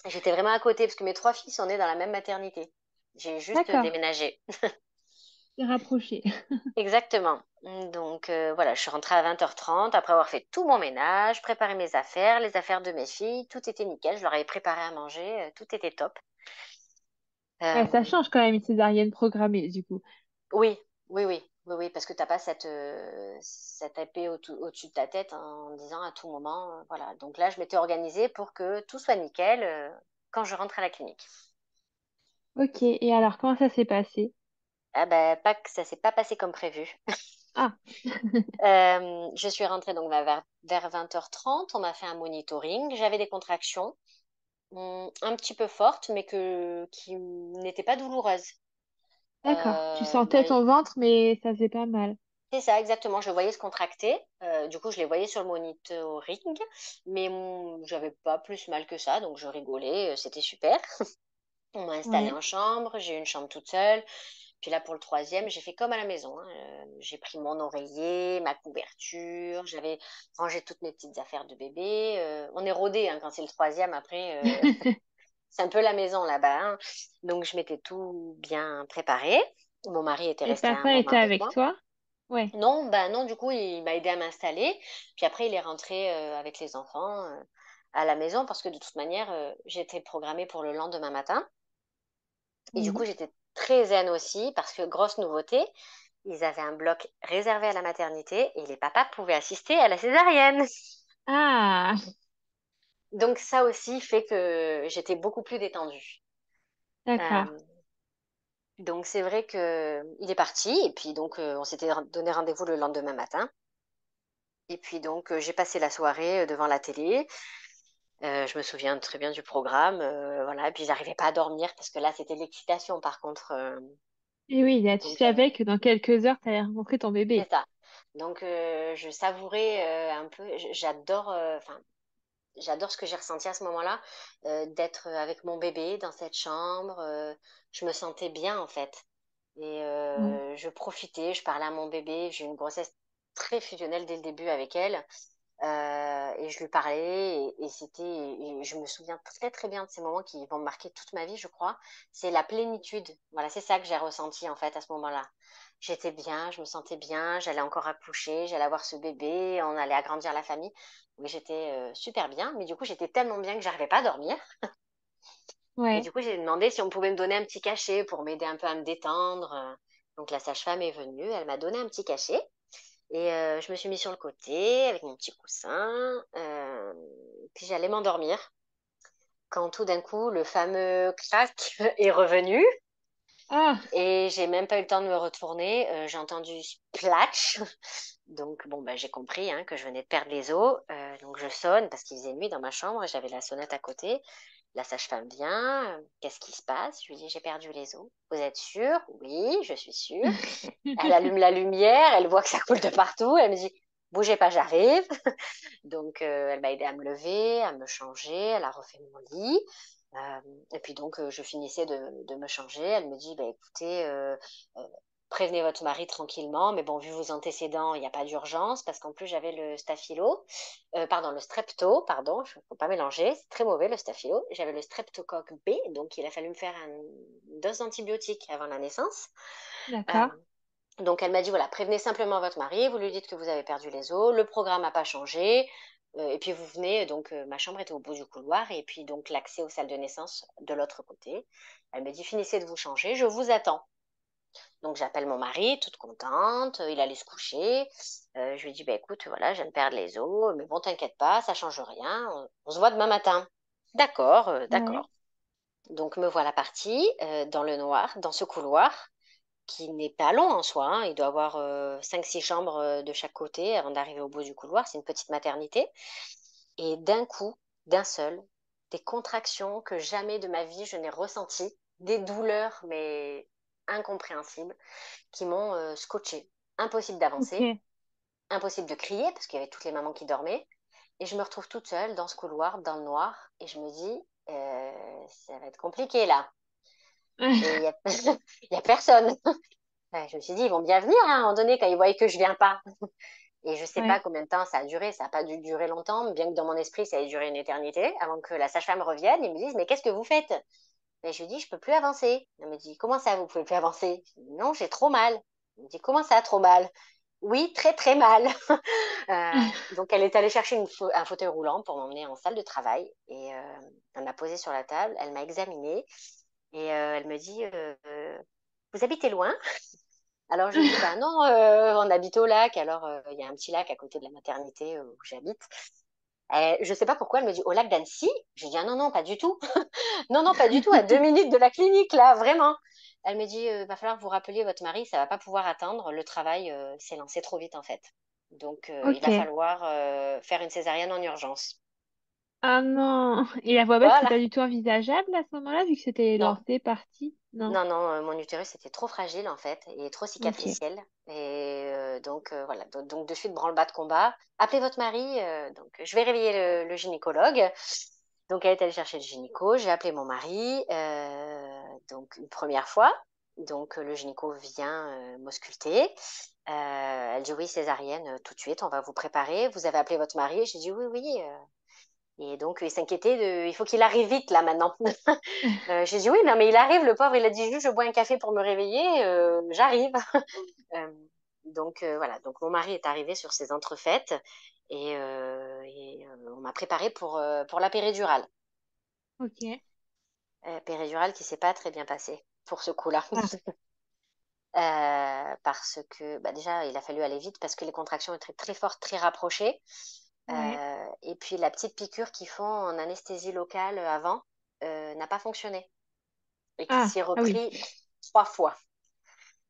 B: J'étais vraiment à côté, parce que mes trois filles sont nées dans la même maternité. J'ai juste
A: d'accord,
B: déménagé.
A: c'est rapproché.
B: Exactement. Donc voilà, je suis rentrée à 20h30 après avoir fait tout mon ménage, préparé mes affaires, les affaires de mes filles, tout était nickel, je leur avais préparé à manger, tout était top.
A: Ouais, ça
B: Euh,
A: change quand même une césarienne programmée, du coup.
B: oui, oui, parce que t'as pas cette épée au-dessus de ta tête en disant à tout moment, voilà. Donc là, je m'étais organisée pour que tout soit nickel quand je rentre à la clinique.
A: Ok, et alors comment ça s'est passé?
B: Ah ben, pas que ça s'est pas passé comme prévu.
A: Ah,
B: Je suis rentrée donc vers 20h30. On m'a fait un monitoring. J'avais des contractions un petit peu fortes, mais qui n'étaient pas douloureuses.
A: d'accord. Tu sentais
B: Malgré-
A: ton ventre, mais ça faisait pas mal.
B: C'est ça, exactement. Je le voyais se contracter. Du coup, je les voyais sur le monitoring, mais j'avais pas plus mal que ça, donc je rigolais. C'était super. On m'a installée
A: Ouais.
B: en chambre. J'ai eu une chambre toute seule. Puis là, pour le troisième, j'ai fait comme à la maison, hein. J'ai pris mon oreiller, ma couverture, j'avais rangé toutes mes petites affaires de bébé. On est rodé hein, quand c'est le troisième. Après, c'est un peu la maison là-bas, hein. Donc, je m'étais tout bien préparé. Mon mari était
A: Et
B: resté un
A: papa
B: moment
A: était
B: avec
A: avec
B: moi.
A: toi? Ouais.
B: Non, bah non, du coup, il m'a aidé à m'installer. Puis après, il est rentré avec les enfants à la maison parce que de toute manière, j'étais programmée pour le lendemain matin. Et du coup,
A: Oui.
B: j'étais très zen aussi parce que, grosse nouveauté, ils avaient un bloc réservé à la maternité et les papas pouvaient assister à la césarienne.
A: Ah,
B: Donc ça aussi fait que j'étais beaucoup plus détendue.
A: d'accord.
B: Euh, donc c'est vrai que il est parti et puis donc on s'était donné rendez-vous le lendemain matin. Et puis donc j'ai passé la soirée devant la télé. Je me souviens très bien du programme, voilà. Et puis j'arrivais pas à dormir parce que là c'était l'excitation par contre.
A: Et oui, là, tu
B: Donc
A: savais que dans quelques heures, tu allais rencontrer ton
B: c'est
A: bébé.
B: ça. Donc je savourais un peu. J'adore. Enfin, j'adore ce que j'ai ressenti à ce moment-là, d'être avec mon bébé dans cette chambre. Je me sentais bien en fait. Et
A: Ouais.
B: je profitais, je parlais à mon bébé. J'ai eu une grossesse très fusionnelle dès le début avec elle. Et je lui parlais et je me souviens très très bien de ces moments qui vont me marquer toute ma vie, je crois. C'est la plénitude. Voilà, c'est ça que j'ai ressenti en fait à ce moment-là. J'étais bien, je me sentais bien, j'allais encore accoucher, j'allais avoir ce bébé, on allait agrandir la famille. Oui, j'étais super bien, mais du coup j'étais tellement bien que j'arrivais pas à dormir. Et
A: Ouais.
B: du coup j'ai demandé si on pouvait me donner un petit cachet pour m'aider un peu à me détendre. Donc la sage-femme est venue, elle m'a donné un petit cachet. Et je me suis mis sur le côté avec mon petit coussin. Puis j'allais m'endormir quand tout d'un coup le fameux crack est revenu.
A: Ah,
B: Et j'ai même pas eu le temps de me retourner. J'ai entendu splatch. Donc bon, bah, j'ai compris hein, que je venais de perdre les os. Donc je sonne parce qu'il faisait nuit dans ma chambre et j'avais la sonnette à côté. La sage-femme vient. Qu'est-ce qui se passe? Je lui dis j'ai perdu les os. Vous êtes sûre? Oui, je suis sûre. Elle allume la lumière, elle voit que ça coule de partout. Elle me dit bougez pas, j'arrive. Donc, elle m'a aidé à me lever, à me changer. Elle a refait mon lit. Euh, et puis donc, je finissais de me changer. Elle me dit, bah, écoutez, euh, prévenez votre mari tranquillement. Mais bon, vu vos antécédents, il n'y a pas d'urgence parce qu'en plus, j'avais le staphylo, pardon, le strepto, pardon, il ne faut pas mélanger. C'est très mauvais le staphylo. J'avais le streptocoque B, donc il a fallu me faire une dose d'antibiotiques avant la naissance. Euh,
A: d'accord.
B: donc elle m'a dit, voilà, prévenez simplement votre mari, vous lui dites que vous avez perdu les os, le programme n'a pas changé, et puis vous venez, donc ma chambre était au bout du couloir, et puis donc l'accès aux salles de naissance de l'autre côté. Elle me dit, finissez de vous changer, je vous attends. Donc j'appelle mon mari, toute contente, il allait se coucher. Je lui dis, bah, écoute, voilà, je viens de perdre les os, mais bon, t'inquiète pas, ça change rien, on se voit demain matin. D'accord,
A: Ouais.
B: d'accord. Donc me voilà partie dans le noir, dans ce couloir qui n'est pas long en soi, hein. Il doit avoir 5-6 chambres de chaque côté avant d'arriver au bout du couloir. C'est une petite maternité. Et d'un coup, d'un seul, des contractions que jamais de ma vie je n'ai ressenties, des douleurs mais incompréhensibles qui m'ont scotché. Impossible d'avancer,
A: Ok.
B: impossible de crier parce qu'il y avait toutes les mamans qui dormaient. Et je me retrouve toute seule dans ce couloir, dans le noir, et je me dis, ça va être compliqué là. Et il y a, il y a personne. Ouais, je me suis dit, ils vont bien venir hein, à un moment donné quand ils voient que je viens pas. Et je sais pas
A: Ouais.
B: combien de temps ça a duré, ça n'a pas dû durer longtemps, bien que dans mon esprit, ça ait duré une éternité, avant que la sage-femme revienne et me dise, mais qu'est-ce que vous faites? Et je lui dis, je peux plus avancer. Elle me dit, comment ça, vous pouvez plus avancer? Je dis, non, j'ai trop mal. Elle me dit, comment ça, trop mal? Oui, très très mal. Donc elle est allée chercher un fauteuil roulant pour m'emmener en salle de travail et elle m'a posé sur la table, elle m'a examinée et elle me dit, vous habitez loin? Alors je lui dis, bah non, on habite au lac, alors il y a un petit lac à côté de la maternité où j'habite. Je sais pas pourquoi elle me dit au lac d'Annecy. Je dis ah non, non, pas du tout. Non, non, pas du tout, à 2 minutes de la clinique, là, vraiment. Elle me dit, va falloir que vous rappeliez votre mari, ça va pas pouvoir attendre, le travail s'est lancé trop vite en fait. Donc il va
A: Ok.
B: falloir faire une césarienne en urgence.
A: Ah non. Et la voix basse, c'était
B: Voilà.
A: pas du tout envisageable à ce moment-là, vu que c'était
B: Non,
A: lancé, parti? Non.
B: non, non, mon utérus était trop fragile en fait et trop
A: Ok.
B: cicatriciel. Et donc voilà, donc de suite branle-bas de combat. Appelez votre mari. Donc je vais réveiller le gynécologue. Donc elle est allée chercher le gynéco. J'ai appelé mon mari donc une première fois. Donc le gynéco vient m'ausculter. Elle dit oui césarienne tout de suite. On va vous préparer. Vous avez appelé votre mari. J'ai dit oui oui. Et donc, il s'inquiétait il faut qu'il arrive vite là maintenant. J'ai dit oui, non, mais il arrive, le pauvre, il a dit juste, je bois un café pour me réveiller, j'arrive. Euh, donc voilà, donc mon mari est arrivé sur ses entrefaites et on m'a préparé pour la péridurale.
A: Ok.
B: Péridurale qui s'est pas très bien passée pour ce coup-là.
A: Ah,
B: Parce que bah, déjà, il a fallu aller vite parce que les contractions étaient très fortes, très rapprochées.
A: ouais.
B: Et puis la petite piqûre qu'ils font en anesthésie locale avant n'a pas fonctionné et qui
A: Ah,
B: s'est
A: ah oui.
B: repris 3 fois.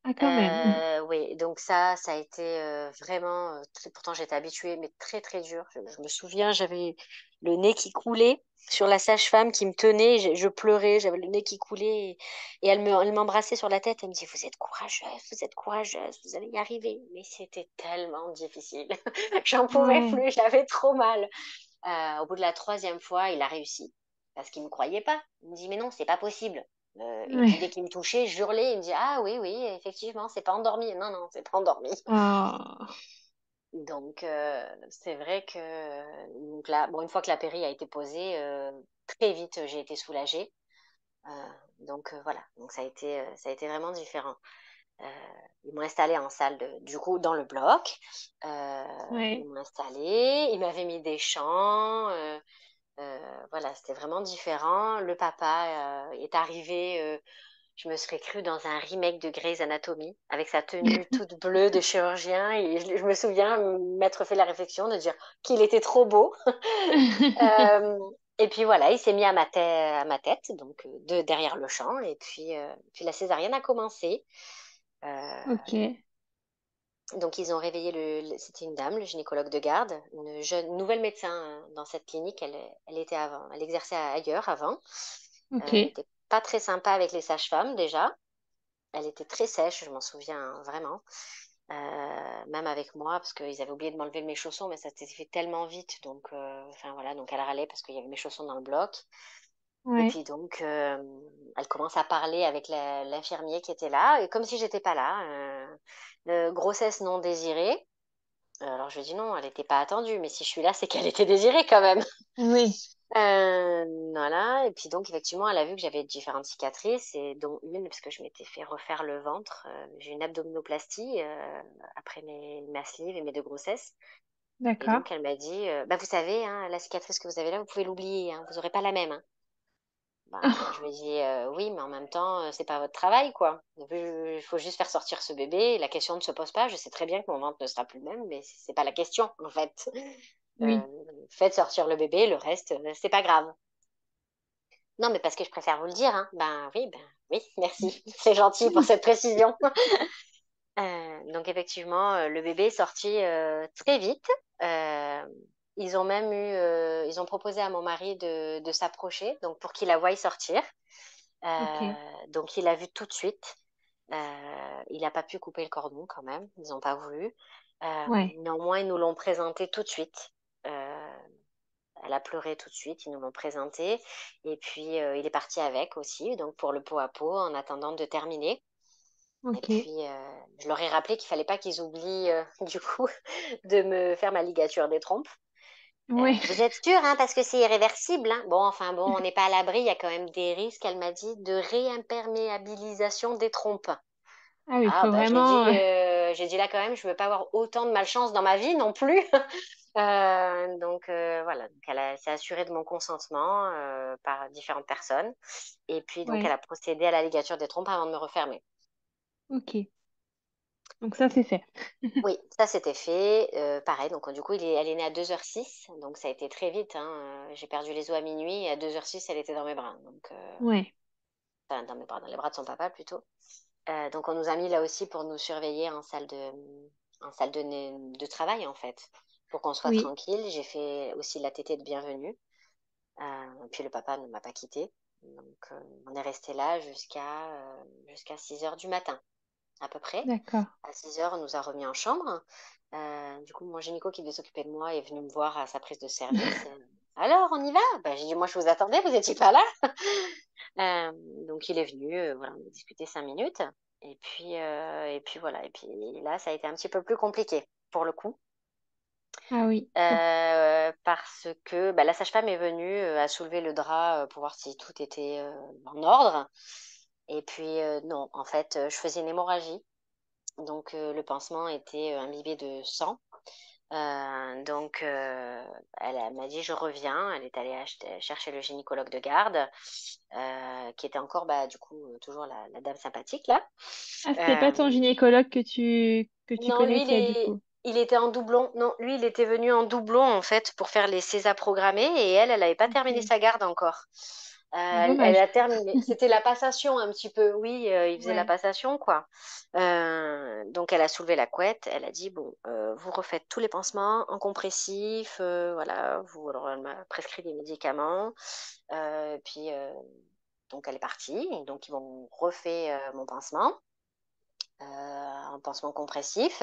A: Ah, quand même.
B: Oui, donc ça a été vraiment, pourtant j'étais habituée, mais très très dur. Je me souviens, j'avais le nez qui coulait sur la sage-femme qui me tenait, je pleurais, j'avais le nez qui coulait et elle m'embrassait sur la tête, elle me dit, vous êtes courageuse, vous allez y arriver. Mais c'était tellement difficile, j'en pouvais
A: Ouais.
B: plus, j'avais trop mal. Au bout de la troisième fois, il a réussi parce qu'il ne me croyait pas. Il me dit, mais non, c'est pas possible. Et puis dès
A: Ouais.
B: qu'il me touchait, je hurlais. Il me dit, ah oui, oui, effectivement, c'est pas endormi. Non, non, c'est pas endormi.
A: Oh.
B: Donc, c'est vrai que donc là, bon, une fois que la péri a été posée, très vite, j'ai été soulagée. Euh, donc, voilà, donc ça a été vraiment différent. Euh, Ils m'ont installée en salle, du coup, dans le bloc. Ils
A: Ouais.
B: m'ont installée, ils m'avaient mis des chants. Voilà, c'était vraiment différent. Le papa est arrivé, je me serais crue dans un remake de Grey's Anatomy, avec sa tenue toute bleue de chirurgien. Et je me souviens m'être fait la réflexion de dire qu'il était trop beau. Euh, et puis voilà, il s'est mis à ma tête, donc derrière le champ. Et puis la césarienne a commencé. Euh,
A: Ok.
B: donc ils ont réveillé c'était une dame, le gynécologue de garde, une jeune nouvelle médecin dans cette clinique. Elle était avant, elle exerçait ailleurs avant. Elle
A: Ok.
B: n'était pas très sympa avec les sages-femmes déjà. Elle était très sèche, je m'en souviens hein, vraiment. Même avec moi, parce qu'ils avaient oublié de m'enlever mes chaussons, mais ça s'était fait tellement vite. Donc, enfin voilà, donc elle râlait parce qu'il y avait mes chaussons dans le bloc. Et
A: Ouais.
B: puis donc, elle commence à parler avec l'infirmier qui était là, et comme si j'étais pas là. Grossesse non désirée. Alors je lui ai dit non, elle n'était pas attendue, mais si je suis là, c'est qu'elle était désirée quand même.
A: Oui.
B: Voilà, et puis donc effectivement, elle a vu que j'avais différentes cicatrices, et dont une, parce que je m'étais fait refaire le ventre. J'ai une abdominoplastie après ma sleeve et mes 2 grossesses. Et
A: D'accord.
B: donc elle m'a dit, bah, vous savez, hein, la cicatrice que vous avez là, vous pouvez l'oublier, hein, vous n'aurez pas la même. Hein. Bah, je lui ai dit, oui, mais en même temps, c'est pas votre travail, quoi. Il faut juste faire sortir ce bébé, la question ne se pose pas. Je sais très bien que mon ventre ne sera plus le même, mais c'est pas la question, en fait. Euh,
A: Oui.
B: Faites sortir le bébé, le reste, c'est pas grave. Non, mais parce que je préfère vous le dire, hein. Ben oui, merci. C'est gentil pour cette précision. Donc effectivement, le bébé est sorti très vite. Euh, ils ont proposé à mon mari de s'approcher, donc pour qu'il la voie sortir.
A: Ok.
B: Donc il l'a vu tout de suite. Il n'a pas pu couper le cordon quand même, ils n'ont pas voulu.
A: Ouais.
B: Néanmoins, ils nous l'ont présenté tout de suite. Euh, Elle a pleuré tout de suite, ils nous l'ont présenté. Et puis, il est parti avec aussi, donc pour le pot à pot, en attendant de terminer. Et
A: Ok.
B: puis, je leur ai rappelé qu'il fallait pas qu'ils oublient, du coup, de me faire ma ligature des trompes.
A: Ouais.
B: Vous êtes sûr, hein, parce que c'est irréversible, hein. Bon, enfin bon, on n'est pas à l'abri, il y a quand même des risques, elle m'a dit, de réimperméabilisation des trompes.
A: Ah oui, il
B: Ah,
A: faut
B: bah,
A: vraiment.
B: j'ai dit là quand même, je veux pas avoir autant de malchance dans ma vie non plus. Donc voilà, donc elle s'est assurée de mon consentement par différentes personnes. Et puis donc elle
A: Ouais.
B: a procédé à la ligature des trompes avant de me refermer.
A: Ok. Donc ça, c'est fait.
B: Oui, ça c'était fait. Pareil, donc du coup elle est née à 2h06, donc ça a été très vite, hein. J'ai perdu les os à minuit et à 2h06 elle était dans mes bras. Donc,
A: Ouais.
B: enfin, dans mes bras, dans les bras de son papa plutôt. Donc on nous a mis là aussi pour nous surveiller en salle de travail en fait, pour qu'on soit
A: Oui.
B: tranquille. J'ai fait aussi la tétée de bienvenue. Puis le papa ne m'a pas quitté. Donc on est resté là jusqu'à 6 heures du matin à peu près.
A: D'accord.
B: À 6 heures, on nous a remis en chambre. Du coup, mon gynéco qui devait s'occuper de moi est venu me voir à sa prise de service. Alors, on y va? Ben, j'ai dit, moi, je vous attendais, vous n'étiez pas là. Euh, donc, il est venu, voilà, on a discuté 5 minutes. Et puis voilà. Et puis là, ça a été un petit peu plus compliqué pour le coup.
A: Ah oui.
B: Parce que bah, la sage-femme est venue à soulever le drap pour voir si tout était en ordre. Et puis, non, en fait, je faisais une hémorragie. Donc, le pansement était imbibé de sang. Donc, elle m'a dit, je reviens. Elle est allée chercher le gynécologue de garde, qui était encore, bah, du coup, toujours la dame sympathique, là.
A: Ah, c'était pas
B: Euh,
A: ton gynécologue que tu
B: non, lui,
A: connaissais du coup.
B: il était en doublon. Non, lui, il était venu en doublon, en fait, pour faire les César programmés. Et elle n'avait pas terminé
A: Ok.
B: sa garde encore.
A: Ah,
B: Elle
A: dommage.
B: a terminé. C'était la passation un petit peu. Oui, il faisait la
A: Ouais.
B: passation, quoi. Donc, elle a soulevé la couette. Elle a dit, bon, vous refaites tous les pansements en compressif. Voilà. Alors, elle m'a prescrit des médicaments. Puis, donc, elle est partie. Donc, ils m'ont refait mon pansement. Un pansement compressif.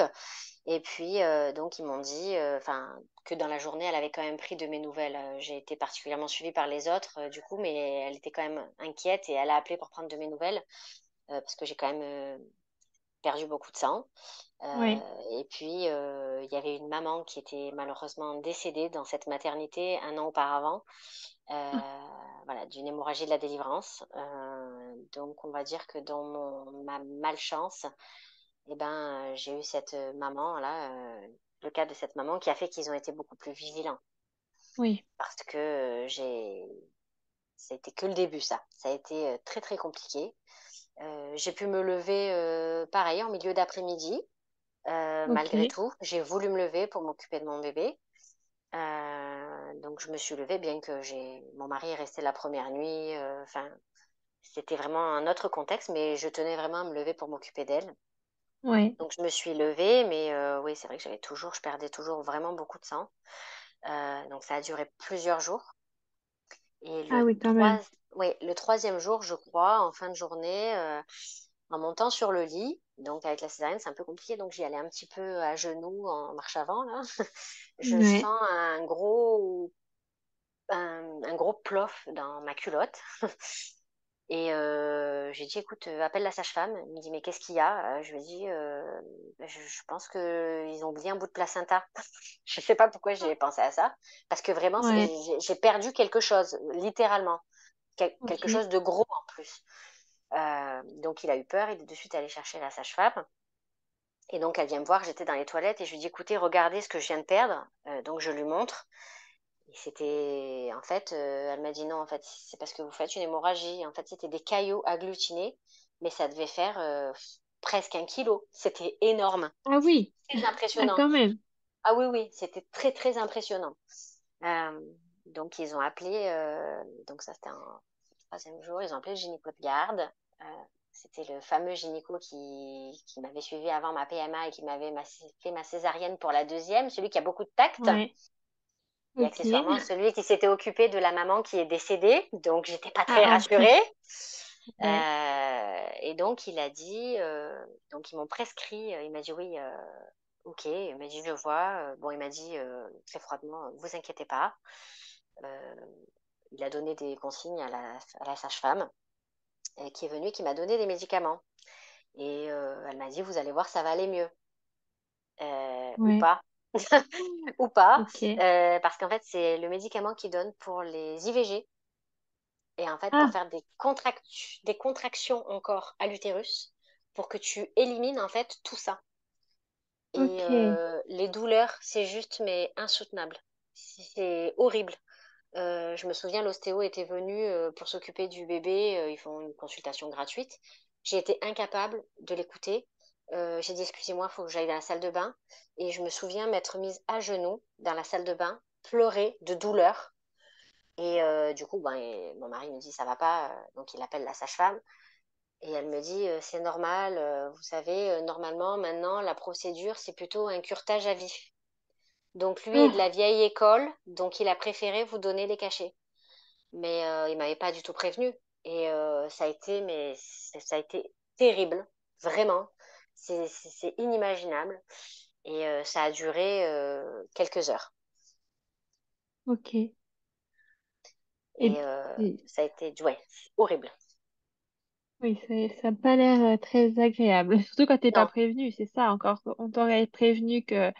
B: Et puis, donc, ils m'ont dit enfin, que dans la journée, elle avait quand même pris de mes nouvelles. J'ai été particulièrement suivie par les autres, du coup, mais elle était quand même inquiète et elle a appelé pour prendre de mes nouvelles parce que j'ai quand même perdu beaucoup de sang.
A: Ouais.
B: Et puis, il y avait une maman qui était malheureusement décédée dans cette maternité 1 an auparavant,
A: Ah,
B: voilà, d'une hémorragie de la délivrance. Donc, on va dire que dans ma malchance, eh ben, j'ai eu cette maman là, le cas de cette maman qui a fait qu'ils ont été beaucoup plus vigilants
A: oui.
B: parce que ça a été que le début ça. Ça a été très très compliqué. J'ai pu me lever pareil en milieu d'après-midi. Malgré
A: Ok.
B: tout, j'ai voulu me lever pour m'occuper de mon bébé. Donc je me suis levée bien que mon mari est resté la première nuit. Enfin, c'était vraiment un autre contexte, mais je tenais vraiment à me lever pour m'occuper d'elle.
A: Ouais.
B: Donc je me suis levée, mais oui, c'est vrai que je perdais toujours vraiment beaucoup de sang. Donc ça a duré plusieurs jours. Et
A: Ah oui, quand même.
B: oui, le troisième jour, je crois, en fin de journée, en montant sur le lit, donc avec la césarienne, c'est un peu compliqué, donc j'y allais un petit peu à genoux en marche avant, là. Je
A: Ouais.
B: sens un gros plof dans ma culotte. Et j'ai dit, écoute, appelle la sage-femme. Elle me dit, mais qu'est-ce qu'il y a? Je lui ai dit, je pense qu'ils ont oublié un bout de placenta. Je ne sais pas pourquoi j'ai pensé à ça. Parce que vraiment,
A: Ouais.
B: j'ai perdu quelque chose, littéralement. Quelque
A: Ok.
B: chose de gros en plus. Donc il a eu peur, il est de suite allé chercher la sage-femme. Et donc elle vient me voir, j'étais dans les toilettes et je lui dis, écoutez, regardez ce que je viens de perdre. Donc je lui montre. Et c'était, en fait, elle m'a dit non, en fait, c'est parce que vous faites une hémorragie. En fait, c'était des caillots agglutinés, mais ça devait faire presque 1 kilo. C'était énorme,
A: Ah oui.
B: très
A: Ah,
B: impressionnant.
A: quand même.
B: Ah oui, oui, c'était très, très impressionnant. Donc, ils ont appelé, donc ça, c'était troisième jour, ils ont appelé le gynéco de garde. Euh, C'était le fameux gynéco qui m'avait suivi avant ma PMA et qui m'avait fait ma césarienne pour la deuxième, celui qui a beaucoup de tact.
A: Ouais.
B: Et
A: Ok.
B: accessoirement, celui qui s'était occupé de la maman qui est décédée. Donc, j'étais pas très
A: Ah, en plus.
B: rassurée.
A: Ouais.
B: Et donc, il a dit, donc ils m'ont prescrit, il m'a dit oui, ok, il m'a dit je vois. Bon, il m'a dit très froidement, vous inquiétez pas. Euh, il a donné des consignes à la sage-femme qui est venue, qui m'a donné des médicaments. Et elle m'a dit, vous allez voir, ça va aller mieux. Ou
A: Ouais.
B: pas. Ou pas.
A: Ok.
B: Parce qu'en fait, c'est le médicament qu'ils donnent pour les IVG. Et en fait, pour
A: Ah,
B: faire des contractions encore à l'utérus, pour que tu élimines en fait tout ça. Et
A: ok.
B: les douleurs, c'est juste mais insoutenable. C'est horrible. Je me souviens, l'ostéo était venu pour s'occuper du bébé. Ils font une consultation gratuite. J'ai été incapable de l'écouter. J'ai dit, excusez-moi, il faut que j'aille dans la salle de bain. Et je me souviens m'être mise à genoux dans la salle de bain, pleurer de douleur. Et du coup, ben, et mon mari me dit, ça va pas. Donc, il appelle la sage-femme. Et elle me dit, c'est normal. Vous savez, normalement, maintenant, la procédure, c'est plutôt un curetage à vif. Donc, lui est de la
A: Ah,
B: vieille école. Donc, il a préféré vous donner les cachets, mais il m'avait pas du tout prévenu. Et ça a été terrible, vraiment. C'est inimaginable. Et ça a duré quelques heures.
A: ok. Et
B: Et
A: puis,
B: ça a été, ouais, horrible.
A: oui, ça n'a pas l'air très agréable. Surtout quand t'es pas
B: Non,
A: prévenu, c'est ça encore. On t'aurait prévenu que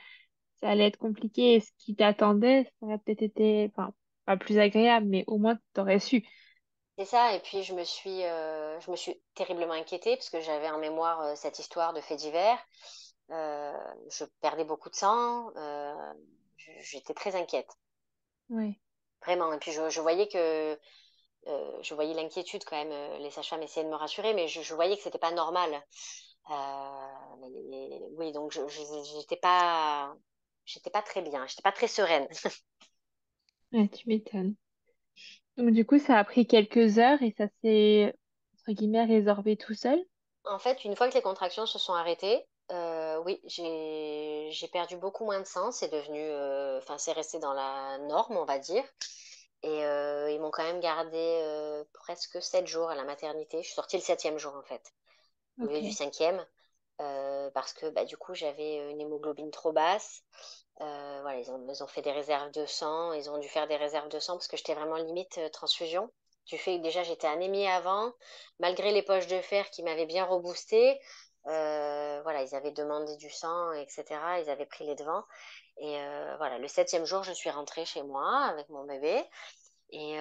A: ça allait être compliqué et ce qui t'attendait, ça aurait peut-être été, enfin, pas plus agréable, mais au moins t'aurais su.
B: c'est ça. Et puis je me suis terriblement inquiétée parce que j'avais en mémoire cette histoire de fait divers. Je perdais beaucoup de sang. J'étais très inquiète,
A: Ouais.
B: vraiment. Et puis je voyais que je voyais l'inquiétude quand même. Les sages-femmes essayaient de me rassurer, mais je voyais que c'était pas normal. Oui, donc j'étais pas très bien, j'étais pas très sereine.
A: Ouais, tu m'étonnes. Donc du coup, ça a pris quelques heures et ça s'est, entre guillemets, résorbé tout seul.
B: En fait, une fois que les contractions se sont arrêtées, oui, j'ai perdu beaucoup moins de sang. C'est devenu, enfin, c'est resté dans la norme, on va dire. Et ils m'ont quand même gardé presque 7 jours à la maternité. Je suis sortie le septième jour en fait, au lieu du
A: Ok.
B: cinquième. Parce que bah, du coup j'avais une hémoglobine trop basse. Voilà, ils ont fait des réserves de sang, ils ont dû faire des réserves de sang parce que j'étais vraiment limite transfusion. Du fait que déjà j'étais anémie avant, malgré les poches de fer qui m'avaient bien reboosté, voilà, ils avaient demandé du sang, etc. Ils avaient pris les devants. Et voilà, le septième jour, je suis rentrée chez moi avec mon bébé. Et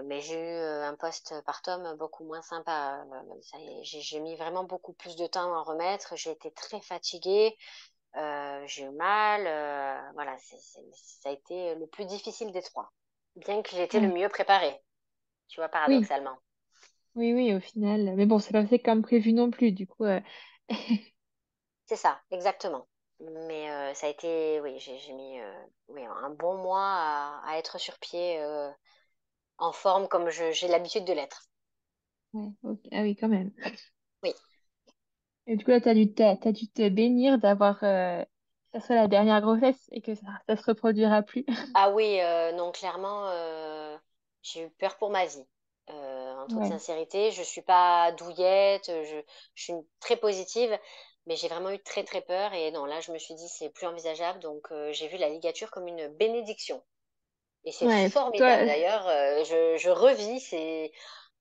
B: mais j'ai eu un postpartum beaucoup moins sympa. J'ai mis vraiment beaucoup plus de temps à en remettre. J'ai été très fatiguée. J'ai eu mal. Voilà, ça a été le plus difficile des trois. Bien que j'ai été le
A: Ouais.
B: mieux préparée, tu vois,
A: Oui,
B: paradoxalement.
A: oui, oui, au final. Mais bon, c'est pas passé comme prévu non plus, du coup.
B: C'est ça, exactement. Mais ça a été, oui, j'ai mis oui, un bon mois à être sur pied, en forme comme j'ai l'habitude de l'être.
A: Ouais, ok. Ah oui, quand même.
B: Oui.
A: Et du coup, là, t'as dû te bénir d'avoir que ça soit la dernière grossesse et que ça se reproduira plus.
B: Ah oui, non, clairement, j'ai eu peur pour ma vie. En toute
A: Ouais,
B: sincérité, je suis pas douillette, je suis très positive, mais j'ai vraiment eu très très peur et non, là, je me suis dit c'est plus envisageable, donc j'ai vu la ligature comme une bénédiction. Et c'est
A: ouais, parce que
B: formidable
A: toi,
B: d'ailleurs, je revis,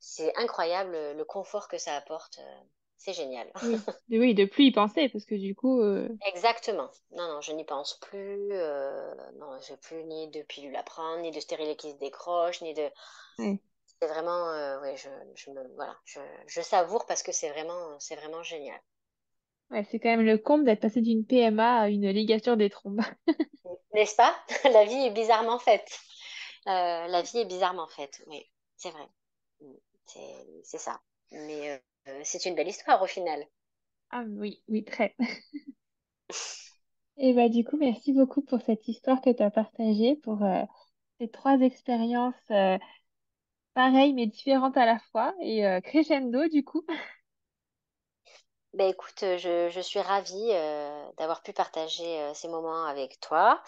B: c'est incroyable le confort que ça apporte, c'est génial.
A: oui, oui, de plus y penser, parce que du coup,
B: Exactement. Non, non, je n'y pense plus. Non, j'ai plus ni de pilule à prendre, ni de stérilet qui se décroche, ni de.
A: ouais,
B: C'est vraiment, ouais, voilà, je savoure parce que c'est vraiment génial.
A: ouais, c'est quand même le comble d'être passé d'une PMA à une ligature des trompes.
B: N'est-ce pas? La vie est bizarrement faite. La vie est bizarrement faite. Oui, c'est vrai. Mm, c'est ça. Mais c'est une belle histoire au final.
A: Ah oui, oui, très. Et bah du coup, merci beaucoup pour cette histoire que tu as partagée, pour ces trois expériences pareil, mais différente à la fois et crescendo du coup.
B: Ben écoute, je suis ravie d'avoir pu partager ces moments avec toi.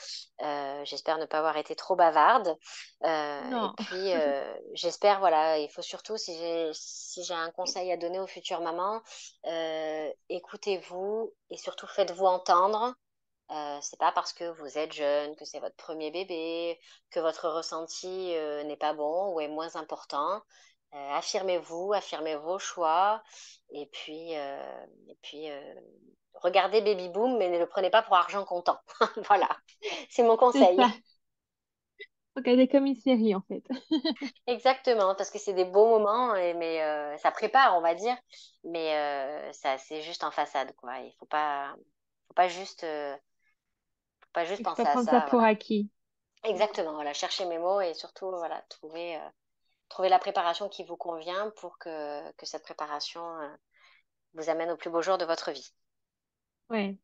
B: J'espère ne pas avoir été trop bavarde. Et
A: Non.
B: puis, j'espère, voilà, il faut surtout, si j'ai un conseil à donner aux futures mamans, écoutez-vous et surtout faites-vous entendre. C'est pas parce que vous êtes jeune, que c'est votre premier bébé, que votre ressenti n'est pas bon ou est moins important. Affirmez-vous, affirmez vos choix, et puis regardez Baby Boom, mais ne le prenez pas pour argent comptant. Voilà, c'est mon
A: C'est
B: conseil.
A: ça. Regardez comme une série en fait.
B: Exactement, parce que c'est des beaux moments, mais ça prépare, on va dire, mais ça, c'est juste en façade, quoi. Il faut pas juste, faut pas juste
A: Il faut pas
B: penser à
A: prendre ça
B: ça,
A: pour
B: voilà.
A: acquis.
B: Exactement, voilà, chercher mes mots et surtout, voilà, trouver la préparation qui vous convient pour que cette préparation vous amène au plus beau jour de votre vie.
A: Ouais.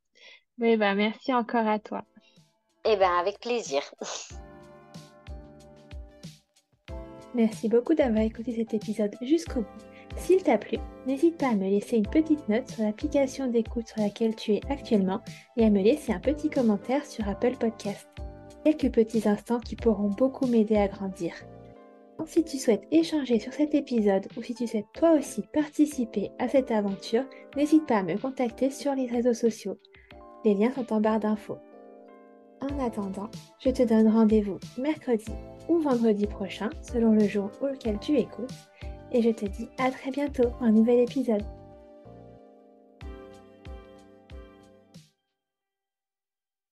A: Oui, bah merci encore à toi.
B: Eh bien, avec plaisir.
A: Merci beaucoup d'avoir écouté cet épisode jusqu'au bout. S'il t'a plu, n'hésite pas à me laisser une petite note sur l'application d'écoute sur laquelle tu es actuellement et à me laisser un petit commentaire sur Apple Podcast. Quelques petits instants qui pourront beaucoup m'aider à grandir. Si tu souhaites échanger sur cet épisode ou si tu souhaites toi aussi participer à cette aventure, n'hésite pas à me contacter sur les réseaux sociaux. Les liens sont en barre d'infos. En attendant, je te donne rendez-vous mercredi ou vendredi prochain, selon le jour auquel tu écoutes, et je te dis à très bientôt pour un nouvel épisode.